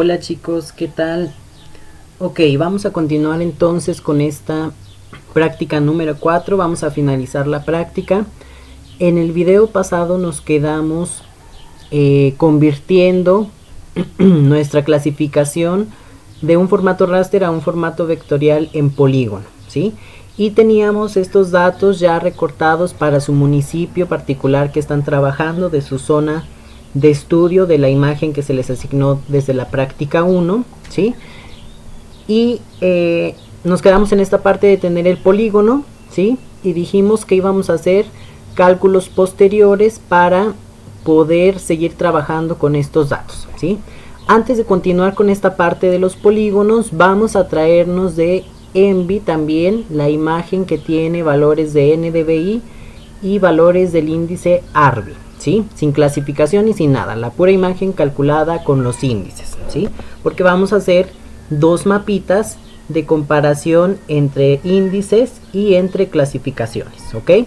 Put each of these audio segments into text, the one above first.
Hola chicos, ¿qué tal? Ok, vamos a continuar entonces con esta práctica número 4. Vamos a finalizar la práctica. En el video pasado nos quedamos convirtiendo nuestra clasificación de un formato raster a un formato vectorial en polígono, ¿sí? Y teníamos estos datos ya recortados para su municipio particular que están trabajando, de su zona de estudio, de la imagen que se les asignó desde la práctica 1, ¿sí? Y nos quedamos en esta parte de tener el polígono, ¿sí? Y dijimos que íbamos a hacer cálculos posteriores para poder seguir trabajando con estos datos, ¿sí? Antes de continuar con esta parte de los polígonos, vamos a traernos de Envy también la imagen que tiene valores de NDVI y valores del índice ARBI, ¿sí? Sin clasificación y sin nada, la pura imagen calculada con los índices, ¿sí? Porque vamos a hacer dos mapitas de comparación entre índices y entre clasificaciones, ¿ok?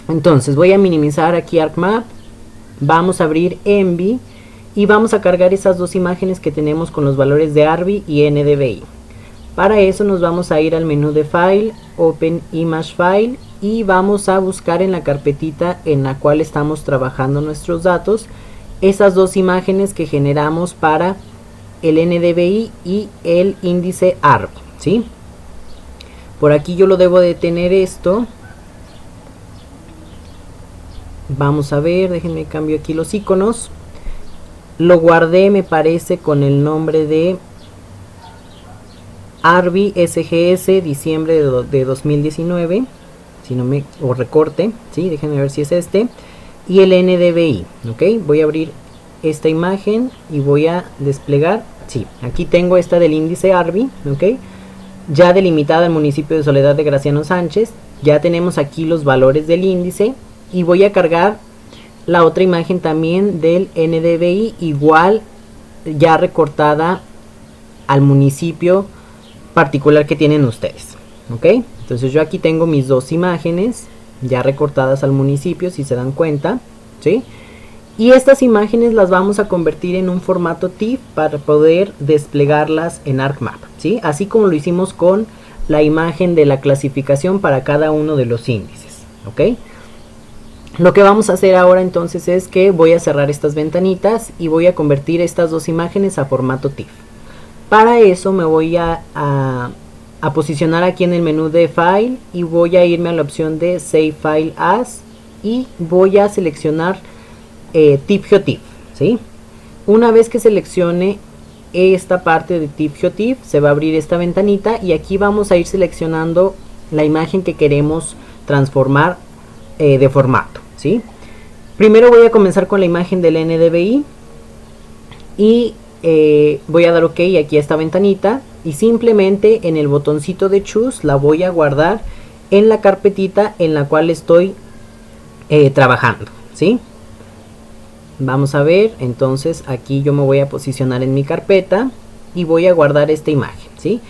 Entonces voy a minimizar aquí ArcMap, vamos a abrir Envy y vamos a cargar esas dos imágenes que tenemos con los valores de ARBI y NDVI. Para eso nos vamos a ir al menú de File, Open Image File, y vamos a buscar en la carpetita en la cual estamos trabajando nuestros datos esas dos imágenes que generamos para el NDVI y el índice ARBI, ¿sí? Por aquí yo lo debo de tener esto. Vamos a ver, déjenme cambio aquí los iconos. Lo guardé, me parece, con el nombre de ARBI SGS diciembre de 2019, si no me, o recorte, ¿sí? Déjenme ver si es este, y el NDVI, ¿ok? Voy a abrir esta imagen y voy a desplegar, sí, aquí tengo esta del índice ARBI, ¿ok? Ya delimitada el municipio de Soledad de Graciano Sánchez, ya tenemos aquí los valores del índice, y voy a cargar la otra imagen también del NDVI, igual ya recortada al municipio particular que tienen ustedes, ¿ok? Entonces yo aquí tengo mis dos imágenes ya recortadas al municipio, si se dan cuenta, ¿sí? Y estas imágenes las vamos a convertir en un formato TIFF para poder desplegarlas en ArcMap, ¿sí? Así como lo hicimos con la imagen de la clasificación para cada uno de los índices, ¿ok? Lo que vamos a hacer ahora entonces es que voy a cerrar estas ventanitas y voy a convertir estas dos imágenes a formato TIFF. Para eso me voy a posicionar aquí en el menú de File y voy a irme a la opción de Save File As y voy a seleccionar TIFF GeoTIFF, ¿sí? Una vez que seleccione esta parte de TIFF GeoTIFF, se va a abrir esta ventanita y aquí vamos a ir seleccionando la imagen que queremos transformar de formato, ¿sí? Primero voy a comenzar con la imagen del NDVI y voy a dar OK aquí a esta ventanita y simplemente en el botoncito de Choose la voy a guardar en la carpetita en la cual estoy trabajando, ¿sí? Vamos a ver, entonces aquí yo me voy a posicionar en mi carpeta y voy a guardar esta imagen, ¿sí?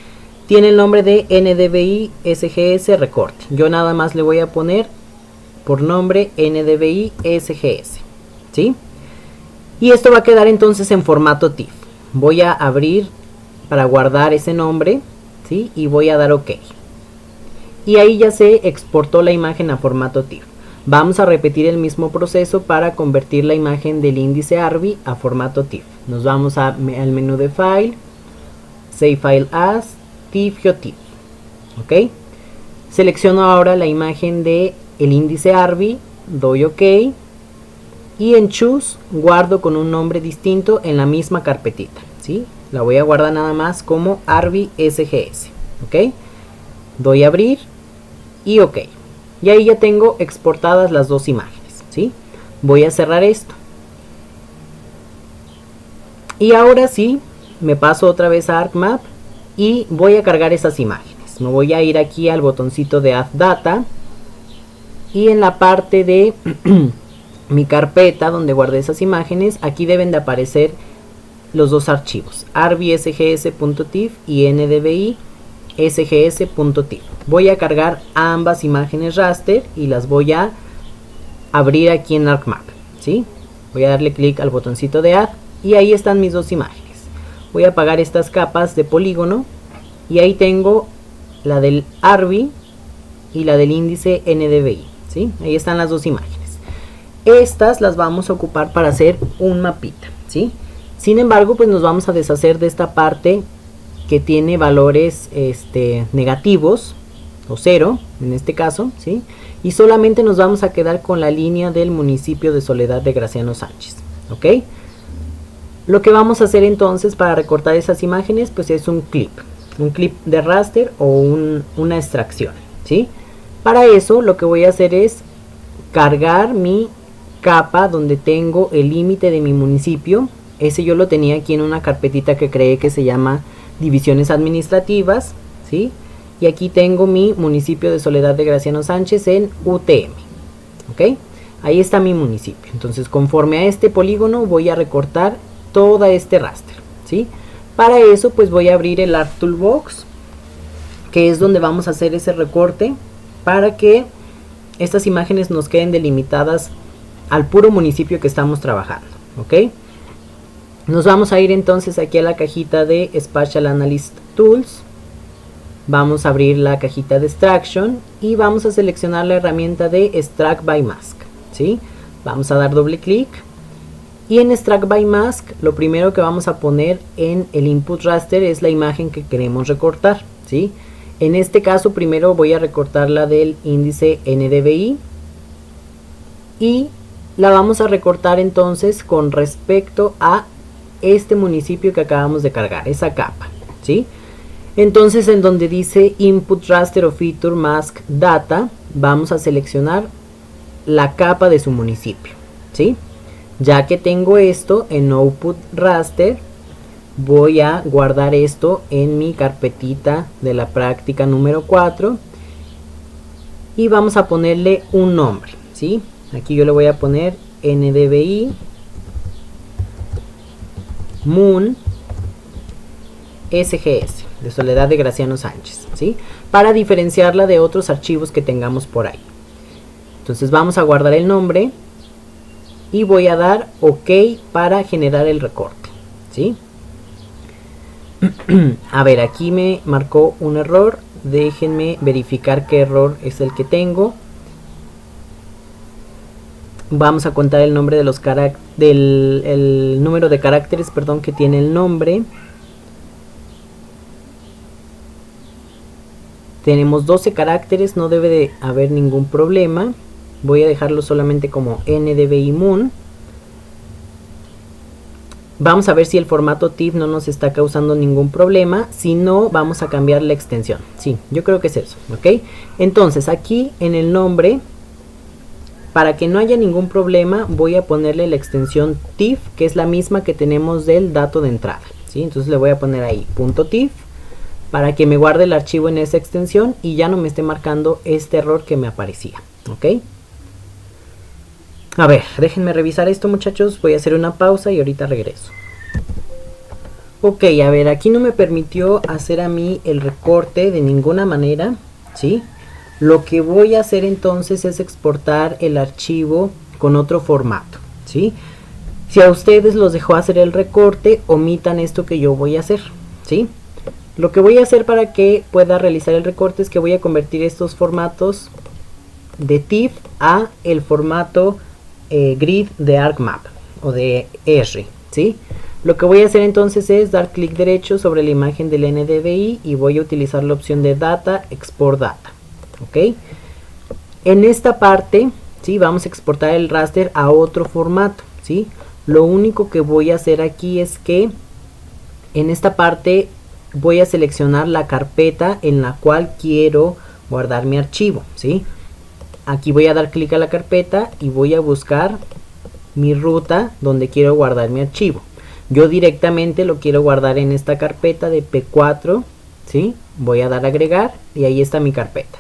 Tiene el nombre de NDVI SGS recorte. Yo nada más le voy a poner por nombre NDVI SGS, ¿sí? Y esto va a quedar entonces en formato TIFF. Voy a abrir para guardar ese nombre, ¿sí? Y voy a dar OK. Y ahí ya se exportó la imagen a formato TIFF. Vamos a repetir el mismo proceso para convertir la imagen del índice ARBI a formato TIFF. Nos vamos al menú de File, Save File As, TIFF GeoTIFF, ¿ok? Selecciono ahora la imagen del índice ARBI, doy OK. Y en Choose guardo con un nombre distinto en la misma carpetita, ¿sí? La voy a guardar nada más como ARBI SGS, ¿ok? Doy a abrir y OK. Y ahí ya tengo exportadas las dos imágenes, ¿sí? Voy a cerrar esto. Y ahora sí, me paso otra vez a ArcMap y voy a cargar esas imágenes. Me voy a ir aquí al botoncito de Add Data y en la parte de mi carpeta donde guardé esas imágenes, aquí deben de aparecer los dos archivos, arbisgs.tif y ndvi sgs.tif. Voy a cargar ambas imágenes raster y las voy a abrir aquí en ArcMap, ¿sí? Voy a darle clic al botoncito de Add y ahí están mis dos imágenes. voy a apagar estas capas de polígono y ahí tengo la del ARBI y la del índice NDVI, ¿sí? Ahí están las dos imágenes. Estas las vamos a ocupar para hacer un mapita, ¿sí? Sin embargo, pues nos vamos a deshacer de esta parte que tiene valores negativos o 0 en este caso, ¿sí? Y solamente nos vamos a quedar con la línea del municipio de Soledad de Graciano Sánchez, ¿ok? Lo que vamos a hacer entonces para recortar esas imágenes, pues es un clip de raster o una extracción, ¿sí? Para eso lo que voy a hacer es cargar mi capa donde tengo el límite de mi municipio. Ese yo lo tenía aquí en una carpetita que creé que se llama divisiones administrativas, ¿sí? Y aquí tengo mi municipio de Soledad de Graciano Sánchez en UTM, ¿ok? Ahí está mi municipio. Entonces, conforme a este polígono voy a recortar todo este raster, ¿sí? Para eso pues voy a abrir el Art Toolbox, que es donde vamos a hacer ese recorte para que estas imágenes nos queden delimitadas al puro municipio que estamos trabajando, ¿ok? Nos vamos a ir entonces aquí a la cajita de Spatial Analyst Tools. Vamos a abrir la cajita de Extraction y vamos a seleccionar la herramienta de Extract by Mask, ¿sí? Vamos a dar doble clic y en Extract by Mask lo primero que vamos a poner en el Input Raster es la imagen que queremos recortar, ¿sí? En este caso primero voy a recortar la del índice NDVI y la vamos a recortar entonces con respecto a este municipio que acabamos de cargar, esa capa, ¿sí? Entonces en donde dice Input Raster o Feature Mask Data, vamos a seleccionar la capa de su municipio, ¿sí? Ya que tengo esto en Output Raster, voy a guardar esto en mi carpetita de la práctica número 4 y vamos a ponerle un nombre, ¿sí? Aquí yo le voy a poner NDVI Moon SGS de Soledad de Graciano Sánchez, ¿sí? Para diferenciarla de otros archivos que tengamos por ahí. Entonces vamos a guardar el nombre y voy a dar OK para generar el recorte, ¿sí? A ver, aquí me marcó un error. Déjenme verificar qué error es el que tengo. Vamos a contar el nombre de los el número de caracteres, perdón, que tiene el nombre. Tenemos 12 caracteres, no debe de haber ningún problema. Voy a dejarlo solamente como NDVI Moon. Vamos a ver si el formato TIFF no nos está causando ningún problema. Si no, vamos a cambiar la extensión. Sí, yo creo que es eso, ¿ok? Entonces aquí en el nombre, para que no haya ningún problema, voy a ponerle la extensión TIFF, que es la misma que tenemos del dato de entrada, ¿sí? Entonces le voy a poner ahí .TIFF para que me guarde el archivo en esa extensión y ya no me esté marcando este error que me aparecía, ¿ok? A ver, déjenme revisar esto, muchachos. Voy a hacer una pausa y ahorita regreso. Ok, a ver, aquí no me permitió hacer a mí el recorte de ninguna manera, ¿sí? Lo que voy a hacer entonces es exportar el archivo con otro formato, ¿sí? Si a ustedes los dejó hacer el recorte, omitan esto que yo voy a hacer, ¿sí? Lo que voy a hacer para que pueda realizar el recorte es que voy a convertir estos formatos de TIFF a el formato grid de ArcMap o de R, ¿sí? Lo que voy a hacer entonces es dar clic derecho sobre la imagen del NDVI y voy a utilizar la opción de Data, Export Data, ¿ok? En esta parte, ¿sí? Vamos a exportar el raster a otro formato, ¿sí? Lo único que voy a hacer aquí es que en esta parte voy a seleccionar la carpeta en la cual quiero guardar mi archivo, ¿sí? Aquí voy a dar clic a la carpeta y voy a buscar mi ruta donde quiero guardar mi archivo. Yo directamente lo quiero guardar en esta carpeta de P4, ¿sí? Voy a dar a agregar y ahí está mi carpeta.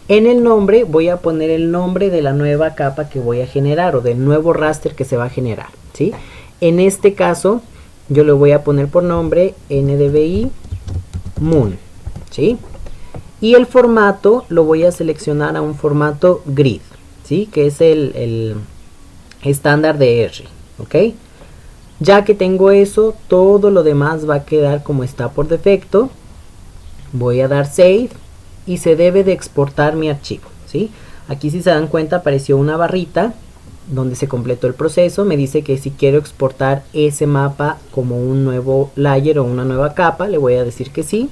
En el nombre voy a poner el nombre de la nueva capa que voy a generar o del nuevo raster que se va a generar, ¿sí? En este caso yo le voy a poner por nombre NDVI Moon, ¿sí? Y el formato lo voy a seleccionar a un formato grid, ¿sí? Que es el estándar de R, ¿ok? Ya que tengo eso, todo lo demás va a quedar como está por defecto. Voy a dar Save y se debe de exportar mi archivo, ¿sí? Aquí, si se dan cuenta, apareció una barrita donde se completó el proceso. Me dice que si quiero exportar ese mapa como un nuevo layer o una nueva capa, le voy a decir que sí.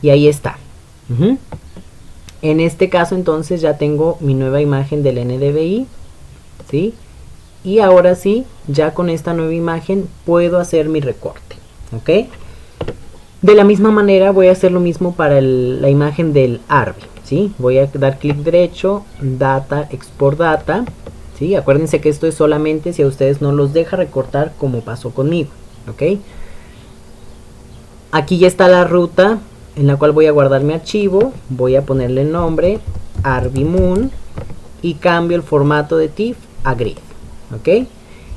Y ahí está. En este caso, entonces, ya tengo mi nueva imagen del NDVI, ¿sí? Y ahora sí, ya con esta nueva imagen puedo hacer mi recorte, ¿ok? De la misma manera voy a hacer lo mismo para la imagen del Arby, ¿sí? Voy a dar clic derecho, Data, Export Data, ¿sí? Acuérdense que esto es solamente si a ustedes no los deja recortar como pasó conmigo, ¿ok? Aquí ya está la ruta en la cual voy a guardar mi archivo. Voy a ponerle el nombre Arby Moon y cambio el formato de TIFF a grid, ¿ok?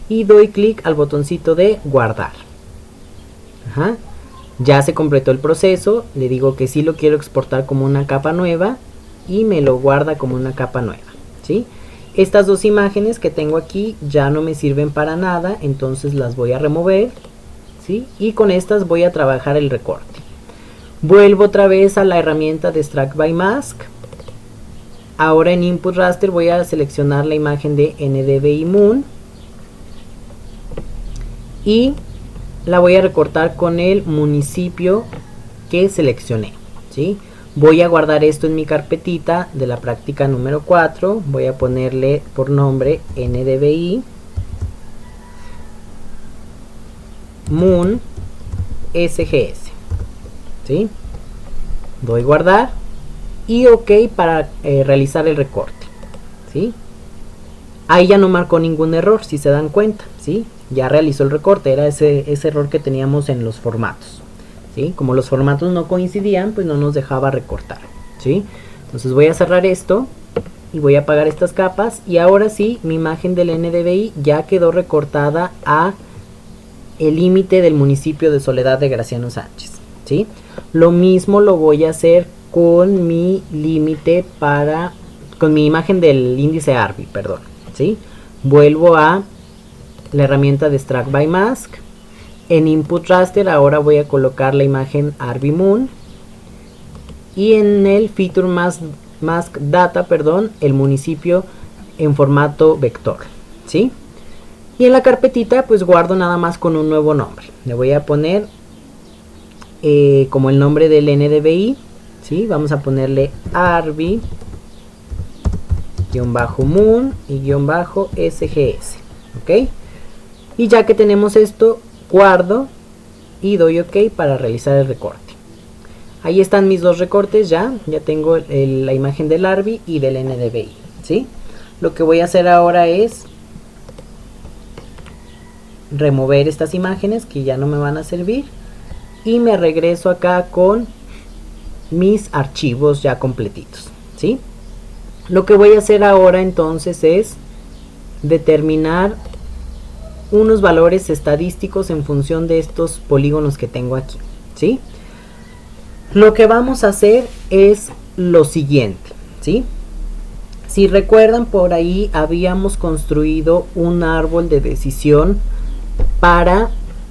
Y doy clic al botoncito de guardar. Ya se completó el proceso. Le digo que sí lo quiero exportar como una capa nueva y me lo guarda como una capa nueva, ¿sí? Estas dos imágenes que tengo aquí ya no me sirven para nada, entonces las voy a remover, ¿sí? Y con estas voy a trabajar el recorte. Vuelvo otra vez a la herramienta de Extract by Mask. Ahora en Input Raster voy a seleccionar la imagen de NDVI Moon y la voy a recortar con el municipio que seleccioné, ¿sí? Voy a guardar esto en mi carpetita de la práctica número 4. Voy a ponerle por nombre NDVI Moon SGS, ¿sí? Doy guardar y OK para realizar el recorte, ¿sí? Ahí ya no marcó ningún error, si se dan cuenta, ¿sí? Ya realizó el recorte, era ese error que teníamos en los formatos, ¿sí? Como los formatos no coincidían, pues no nos dejaba recortar, ¿sí? Entonces voy a cerrar esto y voy a apagar estas capas y ahora sí, mi imagen del NDVI ya quedó recortada a el límite del municipio de Soledad de Graciano Sánchez, ¿sí? Lo mismo lo voy a hacer con mi límite con mi imagen del índice Arby, perdón, ¿sí? Vuelvo a la herramienta de Extract by Mask. En Input Raster ahora voy a colocar la imagen Arby Moon y en el Feature Mask Data, perdón, el municipio en formato vector, ¿sí? Y en la carpetita pues guardo nada más con un nuevo nombre. Le voy a poner como el nombre del NDVI, ¿sí? Vamos a ponerle Arby -moon y -sgs, ¿ok? Y ya que tenemos esto, guardo y doy OK para realizar el recorte. Ahí están mis dos recortes, ya tengo la imagen del Arby y del NDVI, ¿sí? Lo que voy a hacer ahora es remover estas imágenes que ya no me van a servir y me regreso acá con mis archivos ya completitos, ¿sí? Lo que voy a hacer ahora entonces es determinar unos valores estadísticos en función de estos polígonos que tengo aquí, ¿sí? Lo que vamos a hacer es lo siguiente, ¿sí? Si recuerdan, por ahí habíamos construido un árbol de decisión para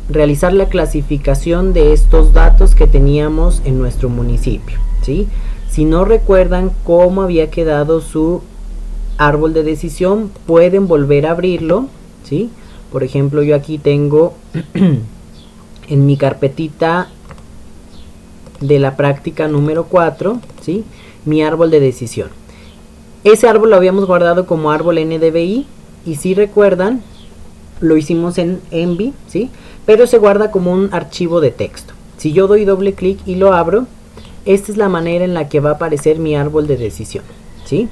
realizar la clasificación de estos datos que teníamos en nuestro municipio, ¿sí? Si no recuerdan cómo había quedado su árbol de decisión, pueden volver a abrirlo, ¿sí? Por ejemplo, yo aquí tengo en mi carpetita de la práctica número 4, ¿sí? Mi árbol de decisión. Ese árbol lo habíamos guardado como árbol NDVI y si recuerdan, lo hicimos en Envy, ¿sí? Pero se guarda como un archivo de texto. Si yo doy doble clic y lo abro, esta es la manera en la que va a aparecer mi árbol de decisión, ¿sí?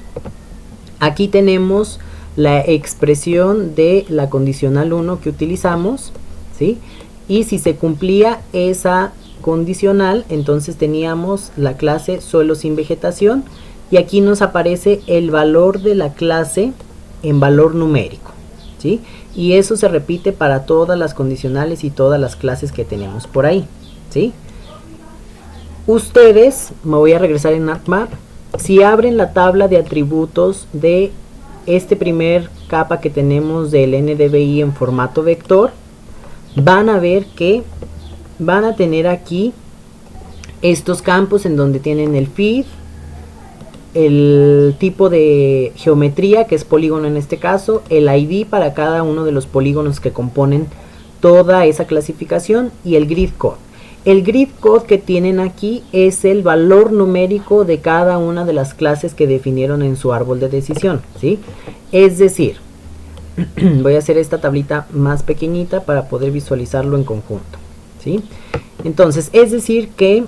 Aquí tenemos la expresión de la condicional 1 que utilizamos, ¿sí? Y si se cumplía esa condicional, entonces teníamos la clase suelo sin vegetación y aquí nos aparece el valor de la clase en valor numérico, ¿sí? Y eso se repite para todas las condicionales y todas las clases que tenemos por ahí, ¿sí? Ustedes, me voy a regresar en ArcMap, si abren la tabla de atributos de este primer capa que tenemos del NDVI en formato vector, van a ver que van a tener aquí estos campos en donde tienen el feed, el tipo de geometría, que es polígono en este caso, el ID para cada uno de los polígonos que componen toda esa clasificación, y el grid code. El grid code que tienen aquí es el valor numérico de cada una de las clases que definieron en su árbol de decisión, ¿sí? Es decir, voy a hacer esta tablita más pequeñita para poder visualizarlo en conjunto, ¿sí? Entonces, es decir que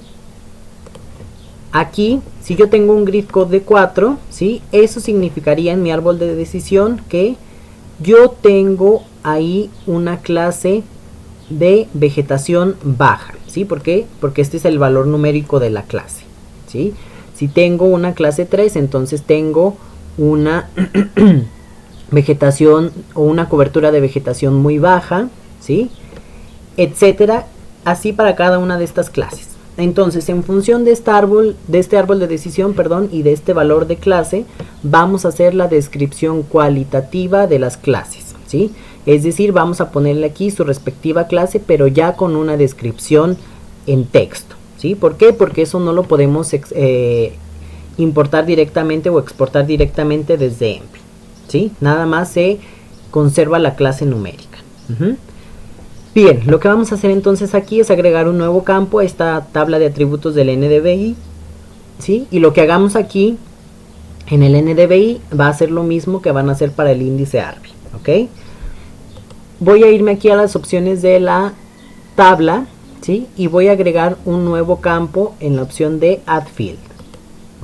aquí, si yo tengo un grid code de 4, ¿sí? Eso significaría en mi árbol de decisión que yo tengo ahí una clase de vegetación baja, ¿sí? ¿Por qué? Porque este es el valor numérico de la clase, ¿sí? Si tengo una clase 3, entonces tengo una vegetación o una cobertura de vegetación muy baja, ¿sí? Etcétera, así para cada una de estas clases. Entonces, en función de este árbol de decisión, perdón, y de este valor de clase, vamos a hacer la descripción cualitativa de las clases, ¿sí? Es decir, vamos a ponerle aquí su respectiva clase, pero ya con una descripción en texto, ¿sí? ¿Por qué? Porque eso no lo podemos importar directamente o exportar directamente desde Empi, ¿sí? Nada más se conserva la clase numérica. Bien, lo que vamos a hacer entonces aquí es agregar un nuevo campo a esta tabla de atributos del NDVI, ¿sí? Y lo que hagamos aquí en el NDVI va a ser lo mismo que van a hacer para el índice ARBI, ¿ok? Voy a irme aquí a las opciones de la tabla, ¿sí? Y voy a agregar un nuevo campo en la opción de Add Field,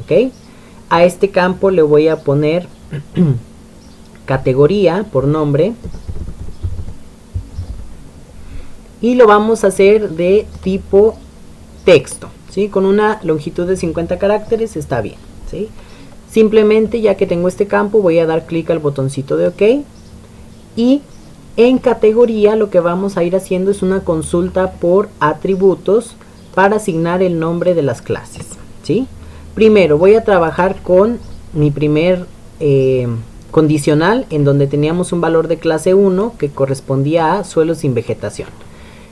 ¿ok? A este campo le voy a poner categoría por nombre. Y lo vamos a hacer de tipo texto, ¿sí? Con una longitud de 50 caracteres está bien, ¿sí? Simplemente, ya que tengo este campo, voy a dar clic al botoncito de OK. Y en categoría lo que vamos a ir haciendo es una consulta por atributos para asignar el nombre de las clases, ¿sí? Primero voy a trabajar con mi primer condicional, en donde teníamos un valor de clase 1 que correspondía a suelo sin vegetación.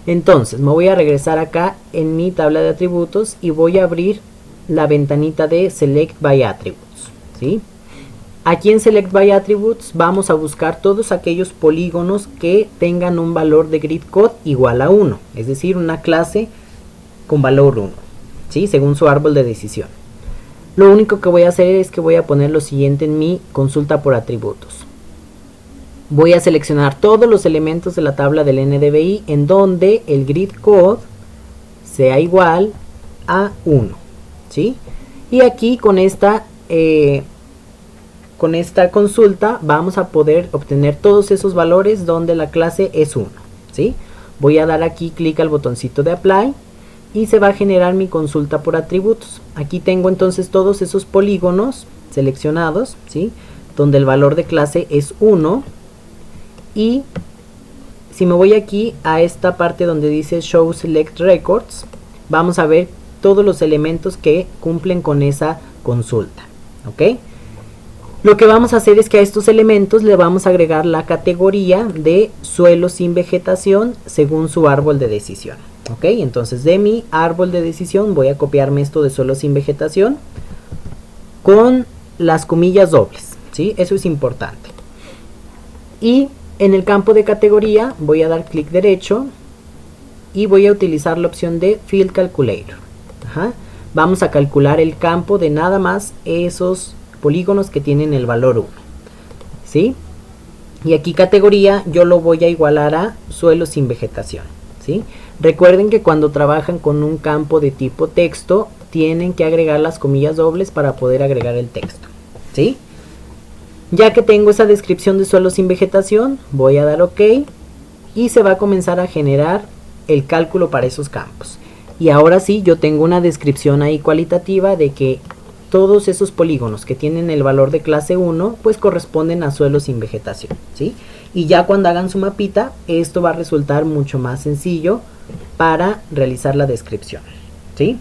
Entonces me voy a regresar acá en mi tabla de atributos y voy a abrir la ventanita de Select by Attributes, ¿sí? Aquí en Select by Attributes vamos a buscar todos aquellos polígonos que tengan un valor de grid code igual a 1, es decir, una clase con valor 1, ¿sí? Según su árbol de decisión. Lo único que voy a hacer es que voy a poner lo siguiente en mi consulta por atributos. Voy a seleccionar todos los elementos de la tabla del NDVI en donde el grid code sea igual a 1, ¿sí? Y aquí con esta consulta vamos a poder obtener todos esos valores donde la clase es 1, ¿sí? Voy a dar aquí clic al botoncito de Apply y se va a generar mi consulta por atributos. Aquí tengo entonces todos esos polígonos seleccionados, ¿sí? Donde el valor de clase es 1. Y si me voy aquí a esta parte donde dice Show Select Records, vamos a ver todos los elementos que cumplen con esa consulta, ¿ok? Lo que vamos a hacer es que a estos elementos le vamos a agregar la categoría de suelo sin vegetación según su árbol de decisión, ¿ok? Entonces de mi árbol de decisión voy a copiarme esto de suelo sin vegetación con las comillas dobles, ¿sí? Eso es importante. Y en el campo de categoría voy a dar clic derecho y voy a utilizar la opción de Field Calculator. Vamos a calcular el campo de nada más esos polígonos que tienen el valor 1, ¿sí? Y aquí categoría yo lo voy a igualar a suelo sin vegetación, ¿sí? Recuerden que cuando trabajan con un campo de tipo texto tienen que agregar las comillas dobles para poder agregar el texto, ¿sí? Ya que tengo esa descripción de suelo sin vegetación, voy a dar OK y se va a comenzar a generar el cálculo para esos campos. Y ahora sí, yo tengo una descripción ahí cualitativa de que todos esos polígonos que tienen el valor de clase 1, pues corresponden a suelo sin vegetación, ¿sí? Y ya cuando hagan su mapita, esto va a resultar mucho más sencillo para realizar la descripción, ¿sí?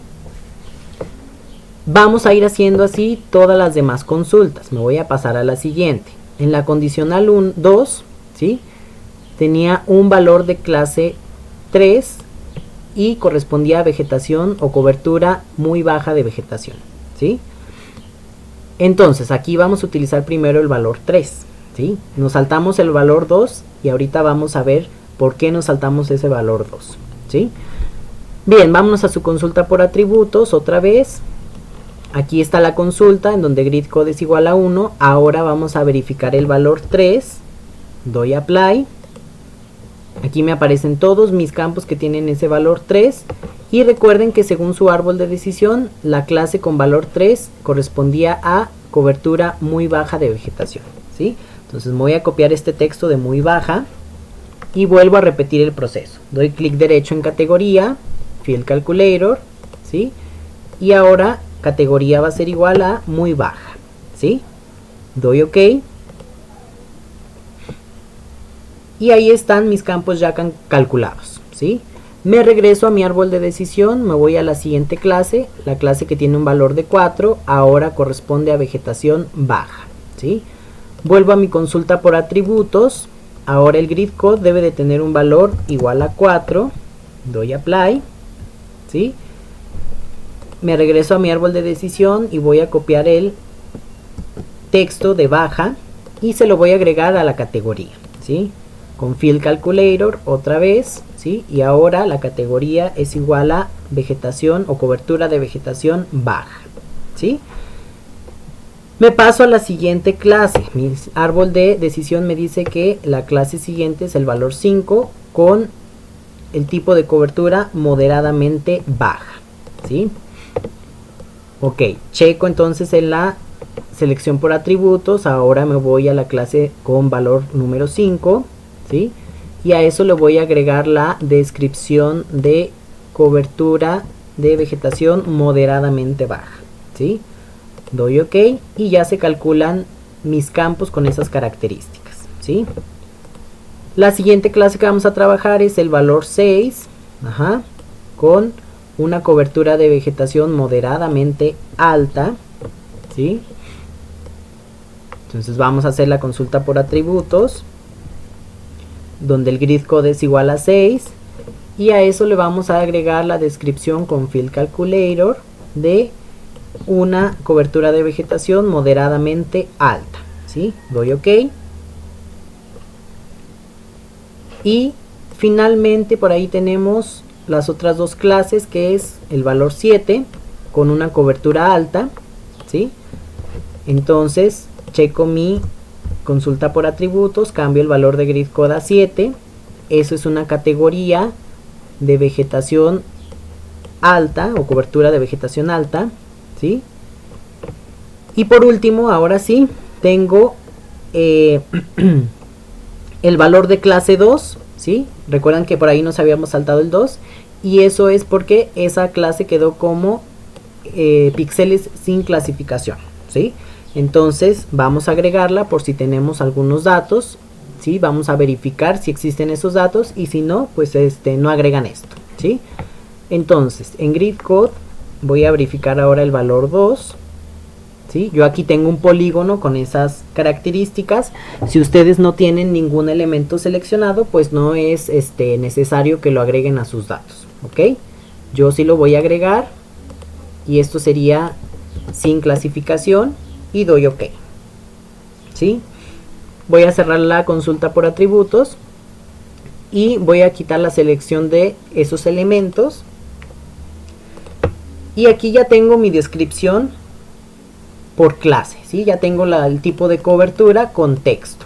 Vamos a ir haciendo así todas las demás consultas. Me voy a pasar a la siguiente. En la condicional 2, ¿sí? Tenía un valor de clase 3 y correspondía a vegetación o cobertura muy baja de vegetación, ¿sí? Entonces aquí vamos a utilizar primero el valor 3, ¿sí? Nos saltamos el valor 2 y ahorita vamos a ver por qué nos saltamos ese valor 2, ¿sí? Bien, vámonos a su consulta por atributos otra vez. Aquí está la consulta en donde grid code es igual a 1. Ahora vamos a verificar el valor 3. Doy apply. Aquí me aparecen todos mis campos que tienen ese valor 3. Y recuerden que según su árbol de decisión, la clase con valor 3 correspondía a cobertura muy baja de vegetación, ¿sí? Entonces voy a copiar este texto de muy baja y vuelvo a repetir el proceso. Doy clic derecho en categoría, Field Calculator, ¿sí? Y ahora categoría va a ser igual a muy baja, ¿sí? Doy OK. Y ahí están mis campos ya calculados, ¿sí? Me regreso a mi árbol de decisión, me voy a la siguiente clase, la clase que tiene un valor de 4, ahora corresponde a vegetación baja, ¿sí? Vuelvo a mi consulta por atributos, ahora el grid code debe de tener un valor igual a 4, doy apply, ¿sí? Me regreso a mi árbol de decisión y voy a copiar el texto de baja y se lo voy a agregar a la categoría, ¿sí? Con Field Calculator otra vez, ¿sí? Y ahora la categoría es igual a vegetación o cobertura de vegetación baja, ¿sí? Me paso a la siguiente clase. Mi árbol de decisión me dice que la clase siguiente es el valor 5 con el tipo de cobertura moderadamente baja, ¿sí? Ok, checo entonces en la selección por atributos. Ahora me voy a la clase con valor número 5, ¿sí? Y a eso le voy a agregar la descripción de cobertura de vegetación moderadamente baja, ¿sí? Doy OK y ya se calculan mis campos con esas características, ¿sí? La siguiente clase que vamos a trabajar es el valor 6, con una cobertura de vegetación moderadamente alta, ¿sí? Entonces vamos a hacer la consulta por atributos, donde el grid code es igual a 6, y a eso le vamos a agregar la descripción con Field Calculator de una cobertura de vegetación moderadamente alta, ¿sí? Doy OK. Y finalmente por ahí tenemos las otras dos clases, que es el valor 7 con una cobertura alta, ¿sí? Entonces checo mi consulta por atributos, cambio el valor de grid code a 7, eso es una categoría de vegetación alta o cobertura de vegetación alta, ¿sí? Y por último, ahora sí, tengo el valor de clase 2, ¿sí? Recuerdan que por ahí nos habíamos saltado el 2, y eso es porque esa clase quedó como píxeles sin clasificación, ¿sí? Entonces vamos a agregarla por si tenemos algunos datos, ¿sí? Vamos a verificar si existen esos datos, y si no, pues no agregan esto, ¿sí? Entonces en grid code voy a verificar ahora el valor 2, ¿sí? Yo aquí tengo un polígono con esas características. Si ustedes no tienen ningún elemento seleccionado, pues no es necesario que lo agreguen a sus datos, ¿ok? Yo sí lo voy a agregar, y esto sería sin clasificación, y doy OK, ¿sí? Voy a cerrar la consulta por atributos y voy a quitar la selección de esos elementos, y aquí ya tengo mi descripción por clase, ¿sí? Ya tengo el tipo de cobertura con texto.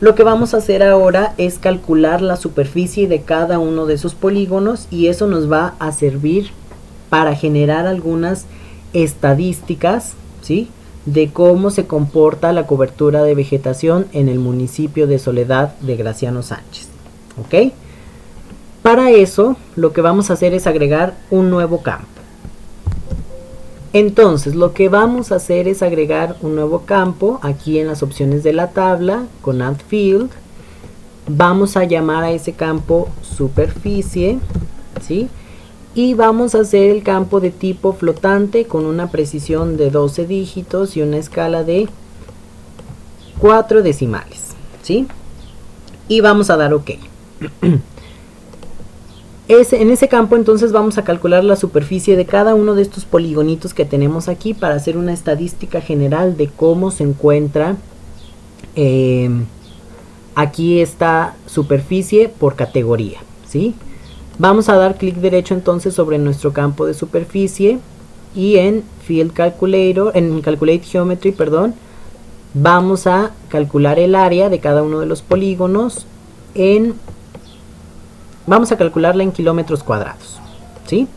Lo que vamos a hacer ahora es calcular la superficie de cada uno de esos polígonos, y eso nos va a servir para generar algunas estadísticas, ¿sí? De cómo se comporta la cobertura de vegetación en el municipio de Soledad de Graciano Sánchez, ¿ok? Para eso lo que vamos a hacer es agregar un nuevo campo. Entonces lo que vamos a hacer es agregar un nuevo campo aquí en las opciones de la tabla con Add Field. Vamos a llamar a ese campo superficie, ¿sí? Y vamos a hacer el campo de tipo flotante con una precisión de 12 dígitos y una escala de 4 decimales, ¿sí? Y vamos a dar OK. En ese campo entonces vamos a calcular la superficie de cada uno de estos poligonitos que tenemos aquí para hacer una estadística general de cómo se encuentra aquí esta superficie por categoría, ¿sí? Vamos a dar clic derecho entonces sobre nuestro campo de superficie y en Field Calculator, en Calculate Geometry, perdón, vamos a calcular el área de cada uno de los polígonos vamos a calcularla en kilómetros cuadrados, ¿sí?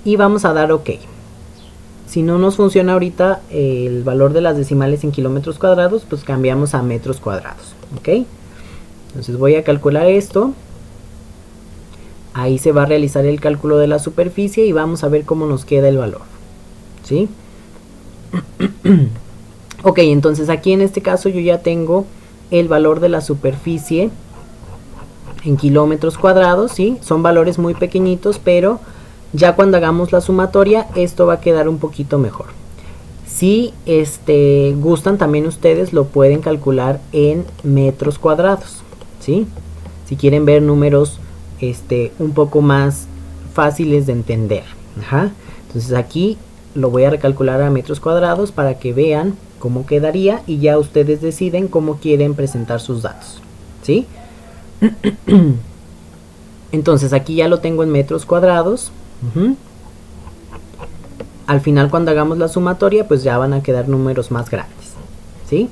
Y vamos a dar OK. Si no nos funciona ahorita el valor de las decimales en kilómetros cuadrados, pues cambiamos a metros cuadrados, ¿ok? Entonces voy a calcular esto. Ahí se va a realizar el cálculo de la superficie y vamos a ver cómo nos queda el valor, ¿sí? Ok, entonces aquí en este caso yo ya tengo el valor de la superficie en kilómetros cuadrados, ¿sí? Son valores muy pequeñitos, pero ya cuando hagamos la sumatoria esto va a quedar un poquito mejor. Si gustan también ustedes lo pueden calcular en metros cuadrados, ¿sí? Si quieren ver números un poco más fáciles de entender. Ajá. Entonces aquí lo voy a recalcular a metros cuadrados para que vean cómo quedaría y ya ustedes deciden cómo quieren presentar sus datos, ¿sí? Entonces aquí ya lo tengo en metros cuadrados. Al final cuando hagamos la sumatoria pues ya van a quedar números más grandes, ¿sí?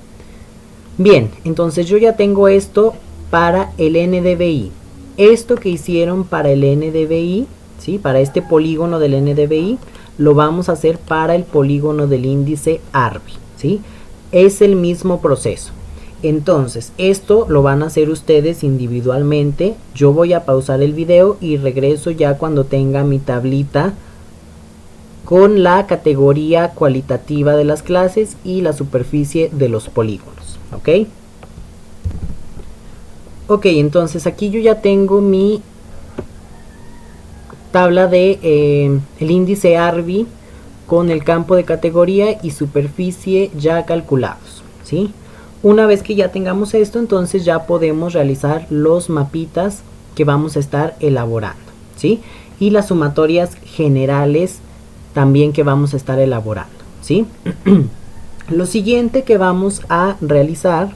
Bien, entonces yo ya tengo esto para el NDVI. Esto que hicieron para el NDVI, ¿sí? Para este polígono del NDVI, lo vamos a hacer para el polígono del índice ARBI, ¿sí? Es el mismo proceso. Entonces, esto lo van a hacer ustedes individualmente. Yo voy a pausar el video y regreso ya cuando tenga mi tablita con la categoría cualitativa de las clases y la superficie de los polígonos, ¿ok? Ok, entonces aquí yo ya tengo mi tabla de el índice ARBI con el campo de categoría y superficie ya calculados, ¿sí? Una vez que ya tengamos esto, entonces ya podemos realizar los mapitas que vamos a estar elaborando, ¿sí? Y las sumatorias generales también que vamos a estar elaborando, ¿sí? Lo siguiente que vamos a realizar,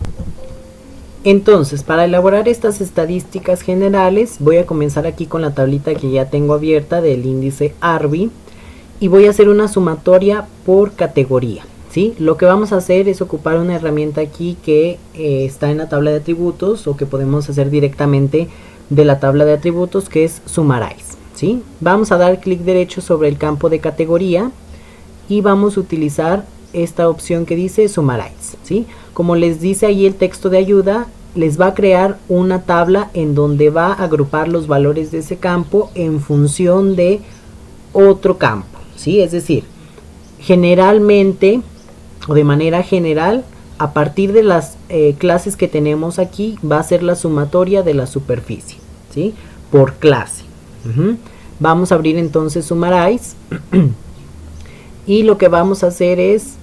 entonces, para elaborar estas estadísticas generales, voy a comenzar aquí con la tablita que ya tengo abierta del índice ARBI y voy a hacer una sumatoria por categoría, ¿sí? Lo que vamos a hacer es ocupar una herramienta aquí que está en la tabla de atributos o que podemos hacer directamente de la tabla de atributos, que es Summarize, ¿sí? Vamos a dar clic derecho sobre el campo de categoría y vamos a utilizar esta opción que dice Summarize, ¿sí? Como les dice ahí el texto de ayuda, les va a crear una tabla en donde va a agrupar los valores de ese campo en función de otro campo, ¿sí? Es decir, generalmente o de manera general, a partir de las clases que tenemos aquí, va a ser la sumatoria de la superficie, ¿sí? Por clase. Vamos a abrir entonces Summarize y lo que vamos a hacer es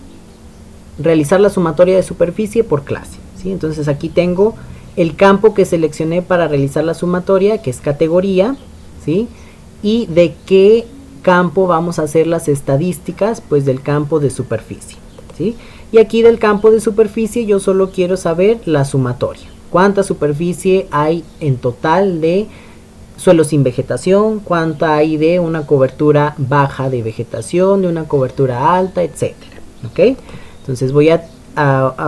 realizar la sumatoria de superficie por clase, ¿sí? Entonces aquí tengo el campo que seleccioné para realizar la sumatoria, que es categoría, ¿sí? Y de qué campo vamos a hacer las estadísticas, pues del campo de superficie, ¿sí? Y aquí del campo de superficie yo solo quiero saber la sumatoria. ¿Cuánta superficie hay en total de suelo sin vegetación? ¿Cuánta hay de una cobertura baja de vegetación, de una cobertura alta, etcétera? ¿Ok? Entonces voy a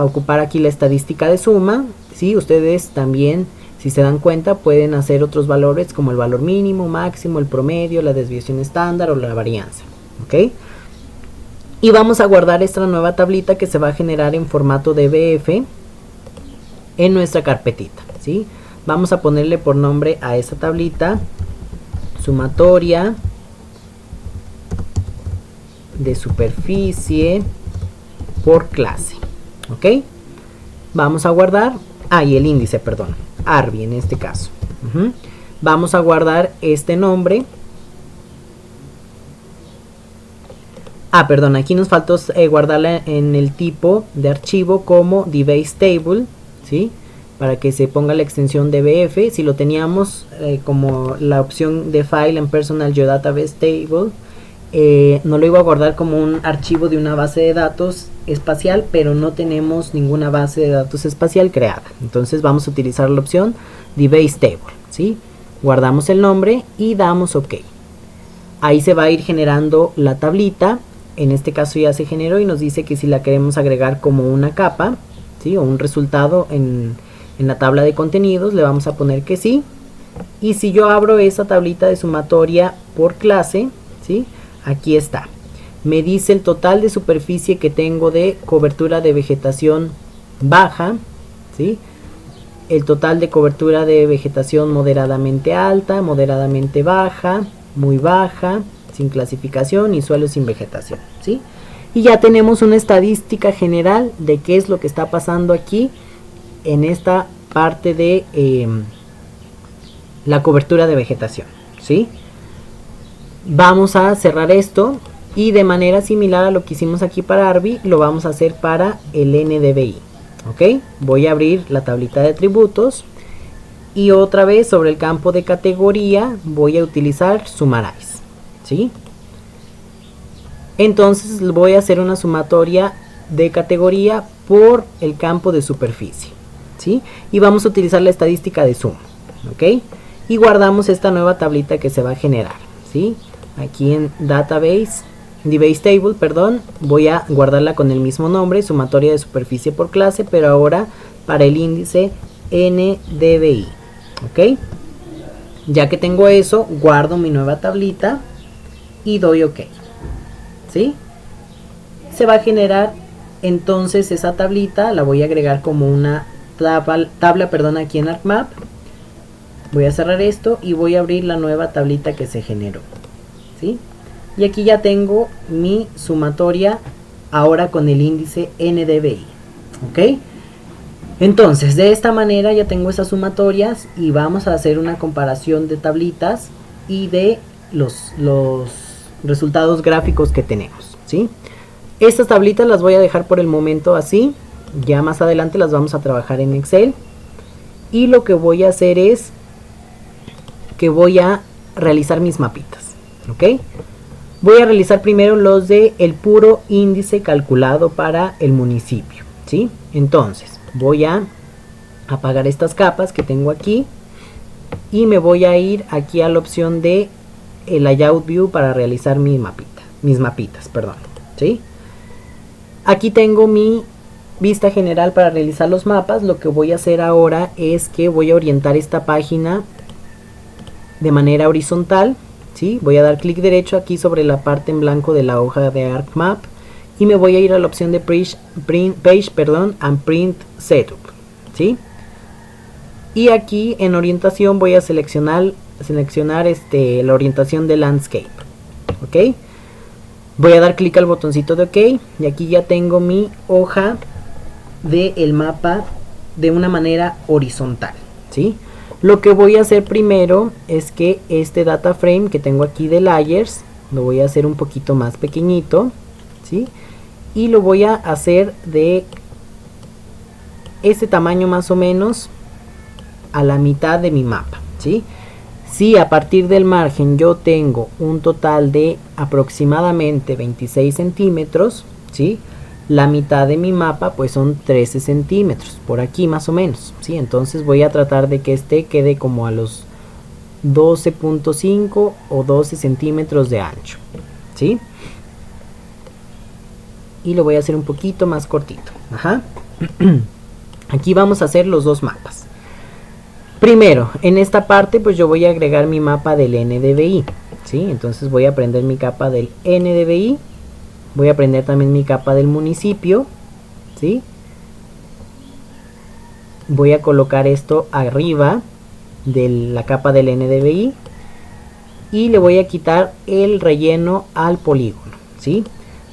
ocupar aquí la estadística de suma, ¿sí? Ustedes también, si se dan cuenta, pueden hacer otros valores como el valor mínimo, máximo, el promedio, la desviación estándar o la varianza, ¿ok? Y vamos a guardar esta nueva tablita que se va a generar en formato DBF en nuestra carpetita, ¿sí? Vamos a ponerle por nombre a esa tablita sumatoria de superficie por clase, ¿ok? Vamos a guardar, y el índice, perdón, ARBI en este caso. Vamos a guardar este nombre. Perdón, aquí nos faltó guardarla en el tipo de archivo como DBase Table, ¿sí? para que se ponga la extensión DBF. Si lo teníamos como la opción de File en Personal Geodatabase Table, no lo iba a guardar como un archivo de una base de datos espacial, pero no tenemos ninguna base de datos espacial creada. Entonces vamos a utilizar la opción DBase Table, ¿sí? Guardamos el nombre y damos OK. Ahí se va a ir generando la tablita. En este caso ya se generó y nos dice que si la queremos agregar como una capa, ¿sí? O un resultado en la tabla de contenidos, le vamos a poner que sí. Y si yo abro esa tablita de sumatoria por clase, ¿sí? Aquí está. Me dice el total de superficie que tengo de cobertura de vegetación baja, ¿sí? El total de cobertura de vegetación moderadamente alta, moderadamente baja, muy baja, sin clasificación y suelo sin vegetación, ¿sí? Y ya tenemos una estadística general de qué es lo que está pasando aquí en esta parte de la cobertura de vegetación, ¿sí? Vamos a cerrar esto y de manera similar a lo que hicimos aquí para Arby, lo vamos a hacer para el NDVI, ¿ok? Voy a abrir la tablita de atributos y otra vez sobre el campo de categoría voy a utilizar Summarize, ¿sí? Entonces voy a hacer una sumatoria de categoría por el campo de superficie, ¿sí? Y vamos a utilizar la estadística de Sum, ¿ok? Y guardamos esta nueva tablita que se va a generar, ¿sí? Aquí en DBase Table, perdón, voy a guardarla con el mismo nombre, sumatoria de superficie por clase, pero ahora para el índice NDVI, ¿ok? Ya que tengo eso, guardo mi nueva tablita y doy OK, ¿sí? Se va a generar entonces esa tablita, la voy a agregar como una tabla, perdón, aquí en ArcMap. Voy a cerrar esto y voy a abrir la nueva tablita que se generó, ¿sí? Y aquí ya tengo mi sumatoria ahora con el índice NDVI, ¿ok? Entonces de esta manera ya tengo esas sumatorias y vamos a hacer una comparación de tablitas y de los resultados gráficos que tenemos, ¿sí? Estas tablitas las voy a dejar por el momento así, ya más adelante las vamos a trabajar en Excel y lo que voy a hacer es que voy a realizar mis mapitas, ¿ok? Voy a realizar primero los de el puro índice calculado para el municipio, ¿sí? Entonces voy a apagar estas capas que tengo aquí y me voy a ir aquí a la opción de el Layout View para realizar mis mapitas, perdón, ¿sí? Aquí tengo mi vista general para realizar los mapas. Lo que voy a hacer ahora es que voy a orientar esta página de manera horizontal, ¿sí? Voy a dar clic derecho aquí sobre la parte en blanco de la hoja de ArcMap y me voy a ir a la opción de Page and Print Setup, ¿sí? Y aquí en orientación voy a seleccionar la orientación de Landscape, ¿ok? Voy a dar clic al botoncito de OK y aquí ya tengo mi hoja del mapa de una manera horizontal, ¿sí? Lo que voy a hacer primero es que este data frame que tengo aquí de layers lo voy a hacer un poquito más pequeñito, ¿sí? Y lo voy a hacer de este tamaño más o menos a la mitad de mi mapa, ¿sí? Si a partir del margen yo tengo un total de aproximadamente 26 centímetros, ¿sí? La mitad de mi mapa pues son 13 centímetros, por aquí más o menos, ¿sí? Entonces voy a tratar de que este quede como a los 12.5 o 12 centímetros de ancho, ¿sí? Y lo voy a hacer un poquito más cortito. Ajá. Aquí vamos a hacer los dos mapas. Primero, en esta parte pues yo voy a agregar mi mapa del NDVI, ¿sí? Entonces voy a prender mi capa del NDVI. Voy a prender también mi capa del municipio, ¿sí? Voy a colocar esto arriba de la capa del NDVI y le voy a quitar el relleno al polígono, ¿sí?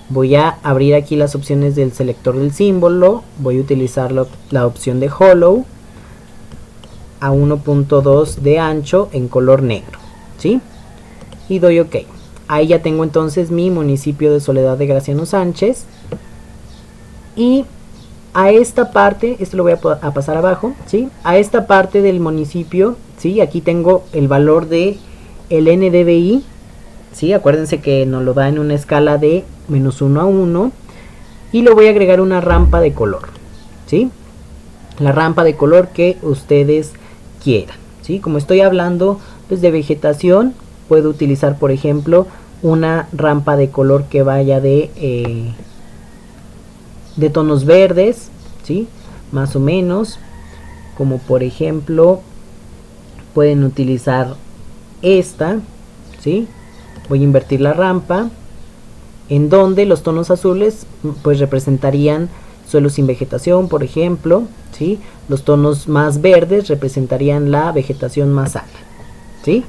Voy a abrir aquí las opciones del selector del símbolo, voy a utilizar la opción de Hollow a 1.2 de ancho en color negro, ¿sí? Y doy OK. Ahí ya tengo entonces mi municipio de Soledad de Graciano Sánchez y a esta parte, esto lo voy a pasar abajo, ¿sí? A esta parte del municipio, ¿sí? Aquí tengo el valor de el NDVI, ¿sí? Acuérdense que nos lo da en una escala de -1 a 1 y le voy a agregar una rampa de color, ¿sí? La rampa de color que ustedes quieran, ¿sí? Como estoy hablando pues de vegetación, puedo utilizar por ejemplo una rampa de color que vaya de tonos verdes, ¿sí? Más o menos, como por ejemplo pueden utilizar esta, ¿sí? Voy a invertir la rampa, en donde los tonos azules pues representarían suelos sin vegetación, por ejemplo, ¿sí? Los tonos más verdes representarían la vegetación más sana, ¿sí?